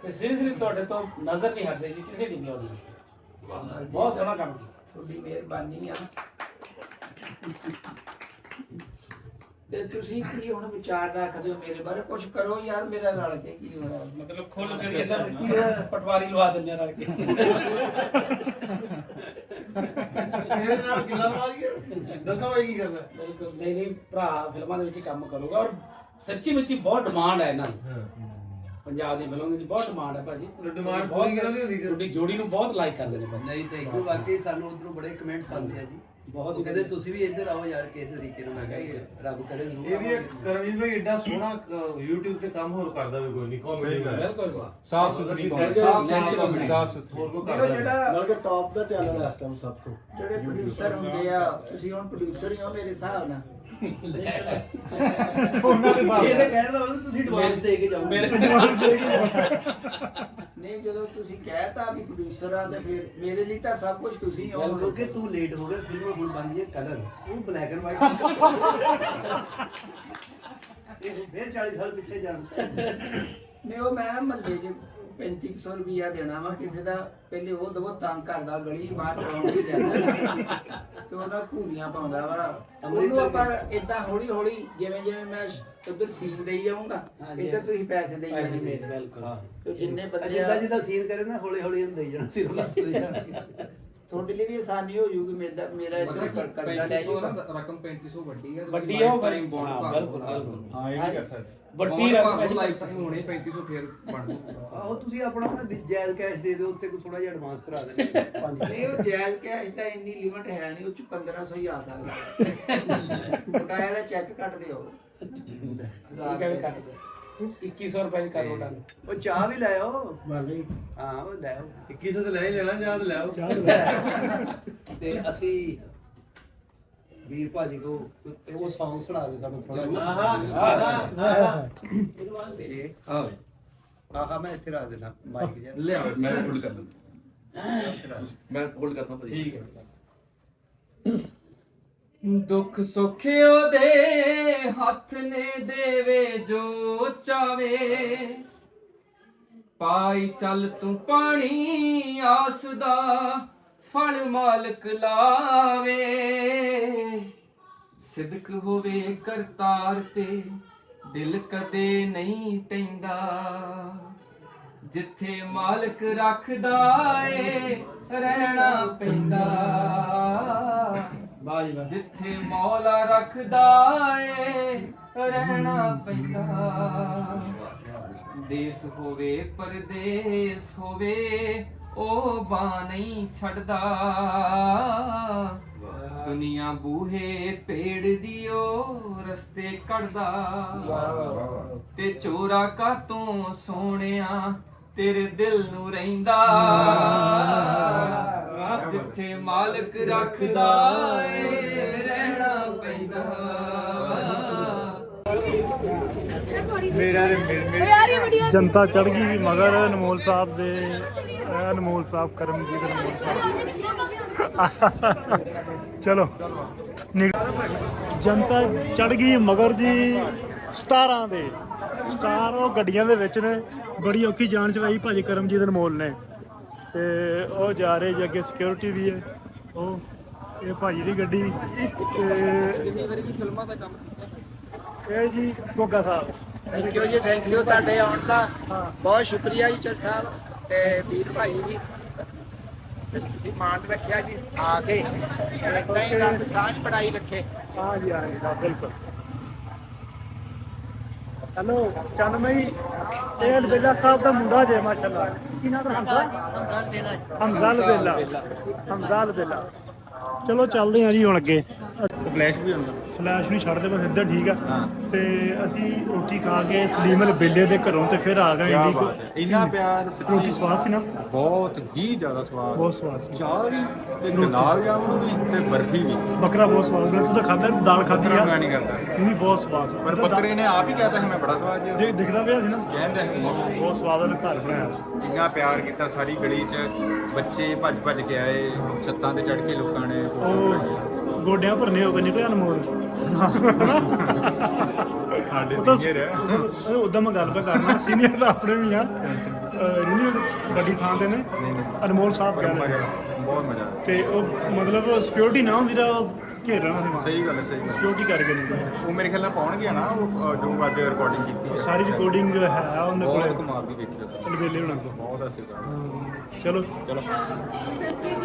ਤੇ ਸੀਰੀਅਸਲੀ ਤੁਹਾਡੇ ਤੋਂ ਨਜ਼ਰ ਨਹੀਂ ਹਟ ਰਹੀ ਸੀ ਕਿਸੇ ਦੀ ਵੀ ਆਡੀਅנס ਦੀ। ਬਹੁਤ ਸੋਹਣਾ ਕੰਮ ਕੀਤਾ। ਤੁਹਾਡੀ ਮਿਹਰਬਾਨੀ ਆ। ਤੇ ਤੁਸੀਂ ਕੀ ਹੁਣ ਵਿਚਾਰ ਰੱਖਦੇ ਹੋ ਮੇਰੇ ਬਾਰੇ? ਕੁਝ ਕਰੋ ਯਾਰ ਮੇਰਾ ਰਲ ਕੇ। ਕੀ ਹੋਇਆ ਮਤਲਬ ਖੁੱਲ ਕੇ ਪਟਵਾਰੀ ਲਵਾ ਦਿੰਦੇ ਆ ਰਲ ਕੇ। ਮੇਰੇ ਨਾਲ ਕਿਲਾ ਮਾਰ ਗਿਆ। ਦੱਸੋ ਭਾਈ ਕੀ ਕਰਨਾ। ਬਿਲਕੁਲ ਨਹੀਂ ਨਹੀਂ ਭਰਾ ਫਿਲਮਾਂ ਦੇ ਵਿੱਚ ਹੀ ਕੰਮ ਕਰੂਗਾ ਔਰ ਸੱਚੀ ਮੁੱਚੀ ਬਹੁਤ ਡਿਮਾਂਡ ਹੈ ਇਹਨਾਂ ਦੀ। ਪੰਜਾਬ ਦੀ ਫਿਲਮ ਦੇ ਵਿੱਚ ਬਹੁਤ ਡਿਮਾਂਡ ਹੈ ਭਾਜੀ। ਡਿਮਾਂਡ ਪੂਰੀ ਕਿਉਂ ਨਹੀਂ ਹੁੰਦੀ? ਤੁਹਾਡੀ ਜੋੜੀ ਨੂੰ ਬਹੁਤ ਲਾਈਕ ਕਰਦੇ ਨੇ ਭਾਜੀ। ਨਹੀਂ ਥੈਂਕ ਯੂ। ਵਾਕਈ ਸਾਨੂੰ ਉਧਰੋਂ ਬੜੇ ਕਮੈਂਟਸ ਆਉਂਦੇ ਆ ਜੀ। ਬਹੁਤ ਉਹ ਕਹਿੰਦੇ ਤੁਸੀਂ ਵੀ ਇੱਧਰ ਆਓ ਯਾਰ ਕਿਸੇ ਤਰੀਕੇ ਨਾਲ। ਮੈਂ ਕਿਹਾ ਰੱਬ ਕਰੇ ਜ਼ਰੂਰ ਇਹ ਵੀ ਇੱਕ ਕਰਮਜੀਤ ਭਾਈ ਐਡਾ ਸੋਹਣਾ YouTube ਤੇ ਕੰਮ ਹੋਰ ਕਰਦਾ ਵੀ ਕੋਈ ਨਹੀਂ ਕਾਮੇਡੀ ਦਾ। ਬਿਲਕੁਲ ਸਾਫ ਸੁਥਰੀ ਸਾਫ ਸੁਥਰੀ ਹੋਰ ਕੋ ਨਹੀਂ ਉਹ ਜਿਹੜਾ ਬਲਕਿ ਟੌਪ ਦਾ ਚੈਨਲ ਹੈ ਇਸ ਟਾਈਮ ਸਭ ਤੋਂ। ਜਿਹੜੇ ਪ੍ਰੋਡਿਊਸਰ ਹੁੰਦੇ ਆ, ਤੁਸੀਂ ਹੁਣ ਪ੍ਰੋਡਿਊਸਰ ਹੀ ਹੋ ਮੇਰੇ ਹਿਸਾਬ ਨਾਲ। ਉਹਨਾਂ ਦੇ ਸਾਹਮਣੇ ਇਹਦੇ ਕਹਿਣ ਦਾ ਮਤਲਬ ਤੁਸੀਂ ਐਡਵਾਂਸ ਦੇ ਕੇ ਜਾਓਗੇ। ਨਹੀਂ ਜਦੋਂ ਤੁਸੀਂ ਕਹਿਤਾ ਵੀ ਪ੍ਰੋਡਿਊਸਰ ਆ ਤੇ ਫਿਰ ਮੇਰੇ ਲਈ ਤਾਂ ਸਭ ਕੁਝ ਤੁਸੀਂ ਹੋ। ਕਿਉਂਕਿ ਤੂੰ ਲੇਟ ਹੋ ਗਿਆ। ਫਿਲਮ ਹੁਣ ਬਣ ਗਈ ਕਲਰ, ਉਹ ਬਲੈਕ ਐਂਡ ਵਾਈਟ। ਇਹ ਫਿਰ 40 ਸਾਲ ਪਿੱਛੇ ਜਾਣ। ਨਹੀਂ ਉਹ ਮੈਂ ਨਾ ਮਹੱਲੇ 'ਚ 3500 ਰੁਪਿਆ ਦੇਣਾ ਵਾ ਕਿਸੇ ਦਾ। ਪਹਿਲੇ ਉਹ ਦਵੋ ਤੰਗ ਕਰਦਾ ਗਲੀ ਬਾਹਰ ਚਲਾਉਣ ਜਾਂਦਾ ਤੇ ਉਹਨਾਂ ਘੂਰੀਆਂ ਪਾਉਂਦਾ ਵਾ। ਉਹਨੂੰ ਆਪਾਂ ਇਦਾਂ ਹੌਲੀ ਹੌਲੀ ਜਿਵੇਂ ਜਿਵੇਂ ਮੈਂ ਉਧਰ ਸੀਨ ਦੇਈ ਜਾਊਂਗਾ ਇੱਧਰ ਤੁਸੀਂ ਪੈਸੇ ਦੇਈ ਜਾਣੇ ਮੇਰੇ। ਬਿਲਕੁਲ ਤੇ ਜਿੰਨੇ ਬੰਦੇ ਜਿੱਦਾਂ ਜਿੱਦਾਂ ਸੀਨ ਕਰੇ ਨਾ ਹੌਲੀ ਹੌਲੀ ਇਹਨੂੰ ਦੇਈ ਜਾਣਾ ਸਿਰ ਤੁਹਾਡੇ ਲਈ ਵੀ ਆਸਾਨੀ ਹੋ ਜੂਗੀ। ਮੇਰਾ ਇੱਧਰ ਕਰਜ਼ਾ ਲੈ ਜਾਊਗਾ। ਰਕਮ 3500 ਵੱਡੀ ਹੈ। ਵੱਡੀ ਉਹ ਟਾਈਮ ਬੋਨਡ ਬਿਲਕੁਲ ਬਿਲਕੁਲ। ਹਾਂ ਇਹ ਵੀ ਕਰ ਸਕਦੇ। ਵੱਡੀ ਰਕਮ ਹੈ ਲਾਈਫ ਤੱਕ ਹੋਣੀ 3500 ਫੇਰ ਬਣ ਜੂ। ਆਹੋ ਤੁਸੀਂ ਆਪਣਾ ਜਾਇਜ਼ ਕੈਸ਼ ਦੇ ਦਿਓ ਉੱਤੇ ਕੋਈ ਥੋੜਾ ਜਿਹਾ ਐਡਵਾਂਸ ਕਰਾ ਦੇਣਾ। ਨਹੀਂ ਉਹ ਜਾਇਜ਼ ਕੈਸ਼ ਦਾ ਇੰਨੀ ਲਿਮਟ ਹੈ ਨਹੀਂ। ਉਹ ਚ 1500 ਹੀ ਆ ਸਕਦਾ। ਬਕਾਇਆ ਦਾ ਚੈੱਕ ਕੱਟ ਦਿਓ। ਠੀਕ ਹੈ ਵੀ ਕੱਟ ਦੇ 2100 ਰੁਪਏ ਕਰ ਲੋ ਡਨ। ਉਹ ਚਾਹ ਵੀ ਲੈ ਆਓ। ਹਾਂ ਉਹ ਲੈ ਆਓ। 2100 ਤੇ ਲੈ ਹੀ ਲੈਣਾ ਜਾਂ ਲੈ ਆਓ। ਤੇ ਅਸੀਂ ਵੀਰ ਭਾਜੀ ਕੋ ਉਹ ਸੌਂਗ ਸੁਣਾ ਦੇ ਸਾਨੂੰ ਥੋੜਾ ਜਿਹਾ। ਆਹ ਮੈਂ ਇੱਥੇ ਰੱਖ ਦੇਣਾ ਮਾਈਕ ਜਿਹਾ। ਲੈ ਆਓ ਮੈਂ ਹੋਲਡ ਕਰ ਦਿੰਦਾ। ਮੈਂ ਹੋਲਡ ਕਰਦਾ ਭਾਜੀ। ਠੀਕ ਹੈ। ਦੁੱਖ ਸੁੱਖ ਉਹਦੇ ਹੱਥ ਨੇ ਦੇਵੇ ਜੋ ਚਾਵੇ। ਪਾਈ ਚੱਲ ਤੂੰ ਪਾਣੀ ਆਸ ਦਾ ਫਲ ਮਾਲਕ ਲਾਵੇ। ਸਿਦਕ ਹੋਵੇ ਕਰਤਾਰ ਤੇ ਦਿਲ ਕਦੇ ਨਹੀਂ ਟੈਂਦਾ। ਜਿੱਥੇ ਮਾਲਕ ਰੱਖਦਾ ਏ ਰਹਿਣਾ ਪੈਂਦਾ। ਜਿੱਥੇ ਮੌਲਾ ਰੱਖਦਾ ਏ ਰਹਿਣਾ ਪੈਂਦਾ। ਦੇਸ ਹੋਵੇ ਪਰਦੇਸ ਹੋਵੇ ਉਹ ਬਾਹ ਨਹੀਂ ਛੱਡਦਾ। ਦੁਨੀਆ ਬੂਹੇ ਪੇੜ ਦਿਓ ਰਸਤੇ ਕੱਢਦਾ ਤੇ ਚੋਰਾ ਕਾਤੋਂ ਸੋਹਣਿਆ ਤੇਰੇ ਦਿਲ ਨੂੰ ਰਹਿੰਦਾ ਜਿੱਥੇ ਮਾਲਕ ਰੱਖਦਾ ਏ ਰਹਿਣਾ ਪੈਂਦਾ ਜਨਤਾ ਚੜ ਗਈ ਸੀ ਮਗਰ ਅਨਮੋਲ ਸਾਹਿਬ ਦੇ ਅਨਮੋਲ ਸਾਹਿਬ ਕਰਮਜੀਤ ਅਨਮੋਲ ਸਾਹਿਬ ਚਲੋ ਜਨਤਾ ਚੜ ਗਈ ਮਗਰ ਜੀ ਸਟਾਰਾਂ ਦੇ ਸਟਾਰ ਉਹ ਗੱਡੀਆਂ ਦੇ ਵਿੱਚ ਨੇ ਬੜੀ ਔਖੀ ਜਾਨ ਚਵਾਈ ਭਾਜੀ ਕਰਮਜੀਤ ਅਨਮੋਲ ਨੇ ਤੇ ਉਹ ਜਾ ਰਹੇ ਜੀ ਅੱਗੇ ਸਿਕਿਉਰਿਟੀ ਵੀ ਹੈ ਉਹ ਇਹ ਭਾਜੀ ਦੀ ਗੱਡੀ ਤੇ ਫਿਲਮਾਂ ਦਾ ਕੰਮ ਇਹ ਜੀ ਗੋਗਾ ਸਾਹਿਬ ਥੈਂਕ ਯੂ ਤੁਹਾਡੇ ਆਉਣ ਦਾ ਬਹੁਤ ਸ਼ੁਕਰੀਆ ਜੀ ਚਲ ਸਾਹਿਬ ਤੇ ਵੀਰ ਭਾਈ ਜੀ ਤੁਸੀਂ ਮਾਣ ਰੱਖਿਆ ਜੀ ਆ ਕੇ ਇਦਾਂ ਹੀ ਰੱਬ ਸਾਂਝ ਪੜਾਈ ਰੱਖੇ ਹਾਂ ਜੀ ਬਿਲਕੁਲ ਹੈਲੋ ਚੰਨਮਈ ਇਹ ਅਲਬੇਲਾ ਸਾਹਿਬ ਦਾ ਮੁੰਡਾ ਜੇ ਮਾਸ਼ਾਅੱਲਾ ਕੀ ਨਾਮ ਹਮਜ਼ਾ ਅਲਬੇਲਾ ਚਲੋ ਚੱਲਦੇ ਹਾਂ ਜੀ ਹੁਣ ਅੱਗੇ ਫਲੈਸ਼ ਵੀ ਹੁੰਦਾ ਫਲੈਸ਼ ਨਹੀਂ ਛੱਡਦੇ ਬਸ ਇੱਧਰ ਠੀਕ ਆ ਤੇ ਅਸੀਂ ਰੋਟੀ ਖਾ ਕੇ ਸਲੀਮ ਅਲਬੇਲੇ ਦੇ ਘਰੋਂ ਤੇ ਫਿਰ ਆ ਗਏ ਇੰਡੀਗੋ ਇੰਨਾ ਪਿਆਰ ਰੋਟੀ ਸਵਾਦ ਸੀ ਨਾ ਬਹੁਤ ਹੀ ਜ਼ਿਆਦਾ ਸਵਾਦ ਬਹੁਤ ਸਵਾਦ ਸੀ ਚਾਹ ਵੀ ਤੇ ਗੁਲਾਬ ਜਾਮੁਨ ਵੀ ਤੇ ਬਰਫੀ ਵੀ ਬੱਕਰਾ ਬਹੁਤ ਸਵਾਦ ਬਣਿਆ ਤੂੰ ਤਾਂ ਖਾਧਾ ਦਾਲ ਖਾਧੀ ਆ ਮੈਂ ਨਹੀਂ ਕਰਦਾ ਨਹੀਂ ਬਹੁਤ ਸਵਾਦ ਸੀ ਪਰ ਬੱਕਰੇ ਨੇ ਆਪ ਹੀ ਕਹਿਤਾ ਸੀ ਮੈਂ ਬੜਾ ਸਵਾਦ ਜੀ ਦਿਖਦਾ ਪਿਆ ਸੀ ਨਾ ਕਹਿੰਦੇ ਬਹੁਤ ਸਵਾਦ ਉਹਨੇ ਘਰ ਬਣਾਇਆ ਇੰਨਾ ਪਿਆਰ ਕੀਤਾ ਸਾਰੀ ਗਲੀ 'ਚ ਬੱਚੇ ਭੱਜ ਭੱਜ ਕੇ ਆਏ ਛੱਤਾਂ ਤੇ ਚੜ ਕੇ ਲੋਕਾਂ ਨੇ ਉਹ ਗੋਡਿਆਂ ਭਰਨੇ ਹੋ ਗਏ ਨਿਕਲੇ ਅਨਮੋਲ ਸਾਡੇ ਉਹ ਤਾਂ ਸੀਨੀਅਰ ਹੈ ਉਦਾਂ ਮੈਂ ਗੱਲ ਕਰਨਾ ਸੀਨੀਅਰ ਤਾਂ ਆਪਣੇ ਵੀ ਆ ਨਹੀਂ ਵੱਡੀ ਥਾਂ ਤੇ ਨੇ ਅਨਮੋਲ ਸਾਹਿਬ ਕਹਿ ਰਹੇ ਬਹੁਤ ਮਜ਼ਾ ਤੇ ਉਹ ਮਤਲਬ ਸਿਕਿਉਰਿਟੀ ਨਾ ਹੁੰਦੀ ਤਾਂ ਉਹ ਘੇਰਨਾ ਸੀ ਸਹੀ ਗੱਲ ਹੈ ਸਹੀ ਸਿਕਿਉਰਿਟੀ ਕਰਕੇ ਨਹੀਂ ਉਹ ਮੇਰੇ ਖਿਆਲ ਨਾਲ ਪਾਉਣਗੇ ਨਾ ਉਹ ਜੋ ਅੱਜ ਰਿਕਾਰਡਿੰਗ ਕੀਤੀ ਹੈ ਸਾਰੀ ਰਿਕਾਰਡਿੰਗ ਜੋ ਹੈ ਉਹਨਾਂ ਕੋਲ ਬਹੁਤ ਕਮਾਲ ਦੀ ਵੇਖੀ ਉਹ ਅਲਬੇਲੇ ਹੋਣਾ ਕੋਲ ਬਹੁਤ ਅਸਲ ਚਲੋ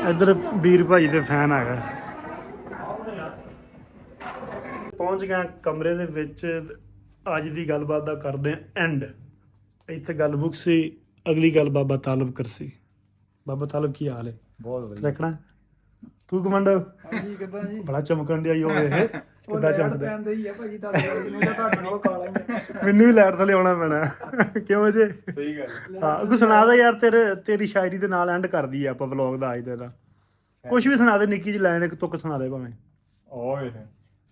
ਇੱਧਰ ਵੀਰ ਭਾਈ ਦੇ ਫੈਨ ਆ ਗਏ ਪਹੁੰਚ ਗਏ ਕਮਰੇ ਦੇ ਵਿੱਚ ਅੱਜ ਦੀ ਗੱਲਬਾਤ ਦਾ ਕਰਦੇ ਆਂ ਐਂਡ ਇੱਥੇ ਗੱਲ ਬੁੱਕ ਸੀ ਅਗਲੀ ਗੱਲ ਬਾਬਾ ਤਾਲਬ ਕਰਸੀ ਬਾਬਾ ਤਾਲਬ ਕੀ ਹਾਲ ਹੈ ਬਹੁਤ ਵਧੀਆ ਰੱਖਣਾ ਤੂੰ ਕਮਾਂਡੋ ਹਾਂਜੀ ਕਿੱਦਾਂ ਜੀ ਬੜਾ ਚਮਕਣ ਡਿਆ ਈ ਉਹ ਇਹ ਕਿੱਦਾਂ ਚਮਕਦਾ ਪੈਂਦੇ ਹੀ ਆ ਭਾਜੀ ਤੁਹਾਨੂੰ ਤਾਂ ਤੁਹਾਡੇ ਨਾਲ ਕਾਲਾ ਹੀ ਮੈਨੂੰ ਵੀ ਲੈਟ ਥੱਲੇ ਆਉਣਾ ਪੈਣਾ ਕਿਉਂ ਜੇ ਸਹੀ ਗੱਲ ਹਾਂ ਕੋਈ ਸੁਣਾ ਦੇ ਯਾਰ ਤੇਰੀ ਸ਼ਾਇਰੀ ਦੇ ਨਾਲ ਐਂਡ ਕਰਦੀ ਆ ਆਪਾਂ ਵਲੌਗ ਦਾ ਅੱਜ ਦਾ ਕੁਝ ਵੀ ਸੁਣਾ ਦੇ ਨਿੱਕੀ ਜਿਹੀ ਲਾਈਨ ਇੱਕ ਤੁੱਕ ਸੁਣਾ ਦੇ ਭਾਵੇਂ ਓਏ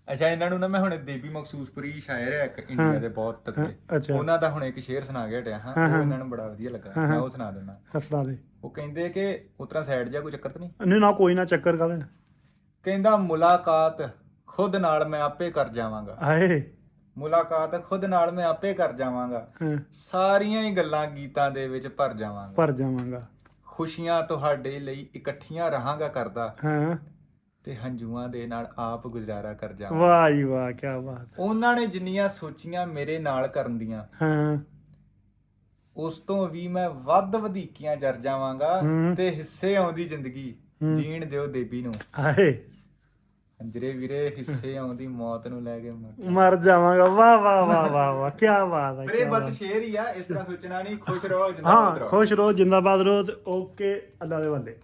ਅੱਛਾ ਇਹਨਾਂ ਨੂੰ ਨਾ ਮੈਂ ਹੁਣ ਦੇਬੀ ਮਖਸੂਸਪੁਰੀ ਸ਼ਾਇਰ ਹੈ ਇੱਕ ਇੰਡੀਆ ਦੇ ਬਹੁਤ ਤੱਕੇ ਉਹਨਾਂ ਦਾ ਹੁਣ ਇੱਕ ਸ਼ੇਰ ਸੁਣਾ ਕੇ ਹਟਿਆ ਹਾਂ ਉਹ ਇਹਨਾਂ ਨੂੰ ਬੜਾ ਵਧੀਆ ਲੱਗਾ ਮੈਂ ਉਹ ਸੁਣਾ ਦਿੰਦਾ ਸੁਣਾ ਦੇ ਉਹ ਕਹਿੰਦੇ ਕਿ ਉਤਰਾ ਸਾਈਡ ਜਾ ਕੋਈ ਚੱਕਰ ਤਾਂ ਨਹੀਂ ਨਹੀਂ ਨਾ ਕੋਈ ਨਾ ਚੱਕਰ ਕਾਹਦਾ ਕਹਿੰਦਾ ਮੁਲਾਕਾਤ ਖੁਦ ਨਾਲ ਮੈਂ ਆਪੇ ਕਰ ਜਾਵਾਂਗਾ ਹਾਏ ਮੁਲਾਕਾਤ ਖੁਦ ਨਾਲ ਮੈਂ ਆਪੇ ਕਰ ਜਾਵਾਂਗਾ ਸਾਰੀਆਂ ਹੀ ਗੱਲਾਂ ਗੀਤਾਂ ਦੇ ਵਿੱਚ ਭਰ ਜਾਵਾਂਗਾ ਖੁਸ਼ੀਆਂ ਤੁਹਾਡੇ ਲਈ ਇਕੱਠੀਆਂ ਰਹਾਂਗਾ ਕਰਦਾ ਹਾਂ ਤੇ ਹੰਝੂਆਂ ਦੇ ਨਾਲ ਆਪ ਗੁਜ਼ਾਰਾ ਕਰ ਜਾਵਾਂ ਵਾਹ ਜੀ ਵਾਹ ਕੀ ਬਾਤ ਉਹਨਾਂ ਨੇ ਜਿੰਨੀਆਂ ਸੋਚੀਆਂ ਮੇਰੇ ਨਾਲ ਕਰਨ ਦੀਆਂ ਹਾਂ ਉਸ ਤੋਂ ਵੀ ਮੈਂ ਵੱਧ ਵਧੀਕੀਆਂ ਜਰ ਜਾਵਾਂਗਾ ਤੇ ਹਿੱਸੇ ਆਉਂਦੀ ਜ਼ਿੰਦਗੀ ਜੀਣ ਦਿਓ ਦੇਬੀ ਨੂੰ ਹਾਏ ਅੰਜਰੇ ਵੀਰੇ ਹਿੱਸੇ ਆਉਂਦੀ ਮੌਤ ਨੂੰ ਲੈ ਕੇ ਮਰ ਜਾਵਾਂਗਾ ਵਾਹ ਵਾਹ ਵਾਹ ਵਾਹ ਵਾਹ ਕੀ ਬਾਤ ਹੈ ਪਰ ਇਹ ਬਸ ਸ਼ੇਰ ਹੀ ਆ ਇਸ ਤਰ੍ਹਾਂ ਸੋਚਣਾ ਨਹੀਂ ਖੁਸ਼ ਰਹੋ ਹਾਂ ਖੁਸ਼ ਰਹੋ ਜਿੰਦਾਬਾਦ ਰਹੋ ਓਕੇ ਅੱਲਾ ਦੇ ਵੱਲੇ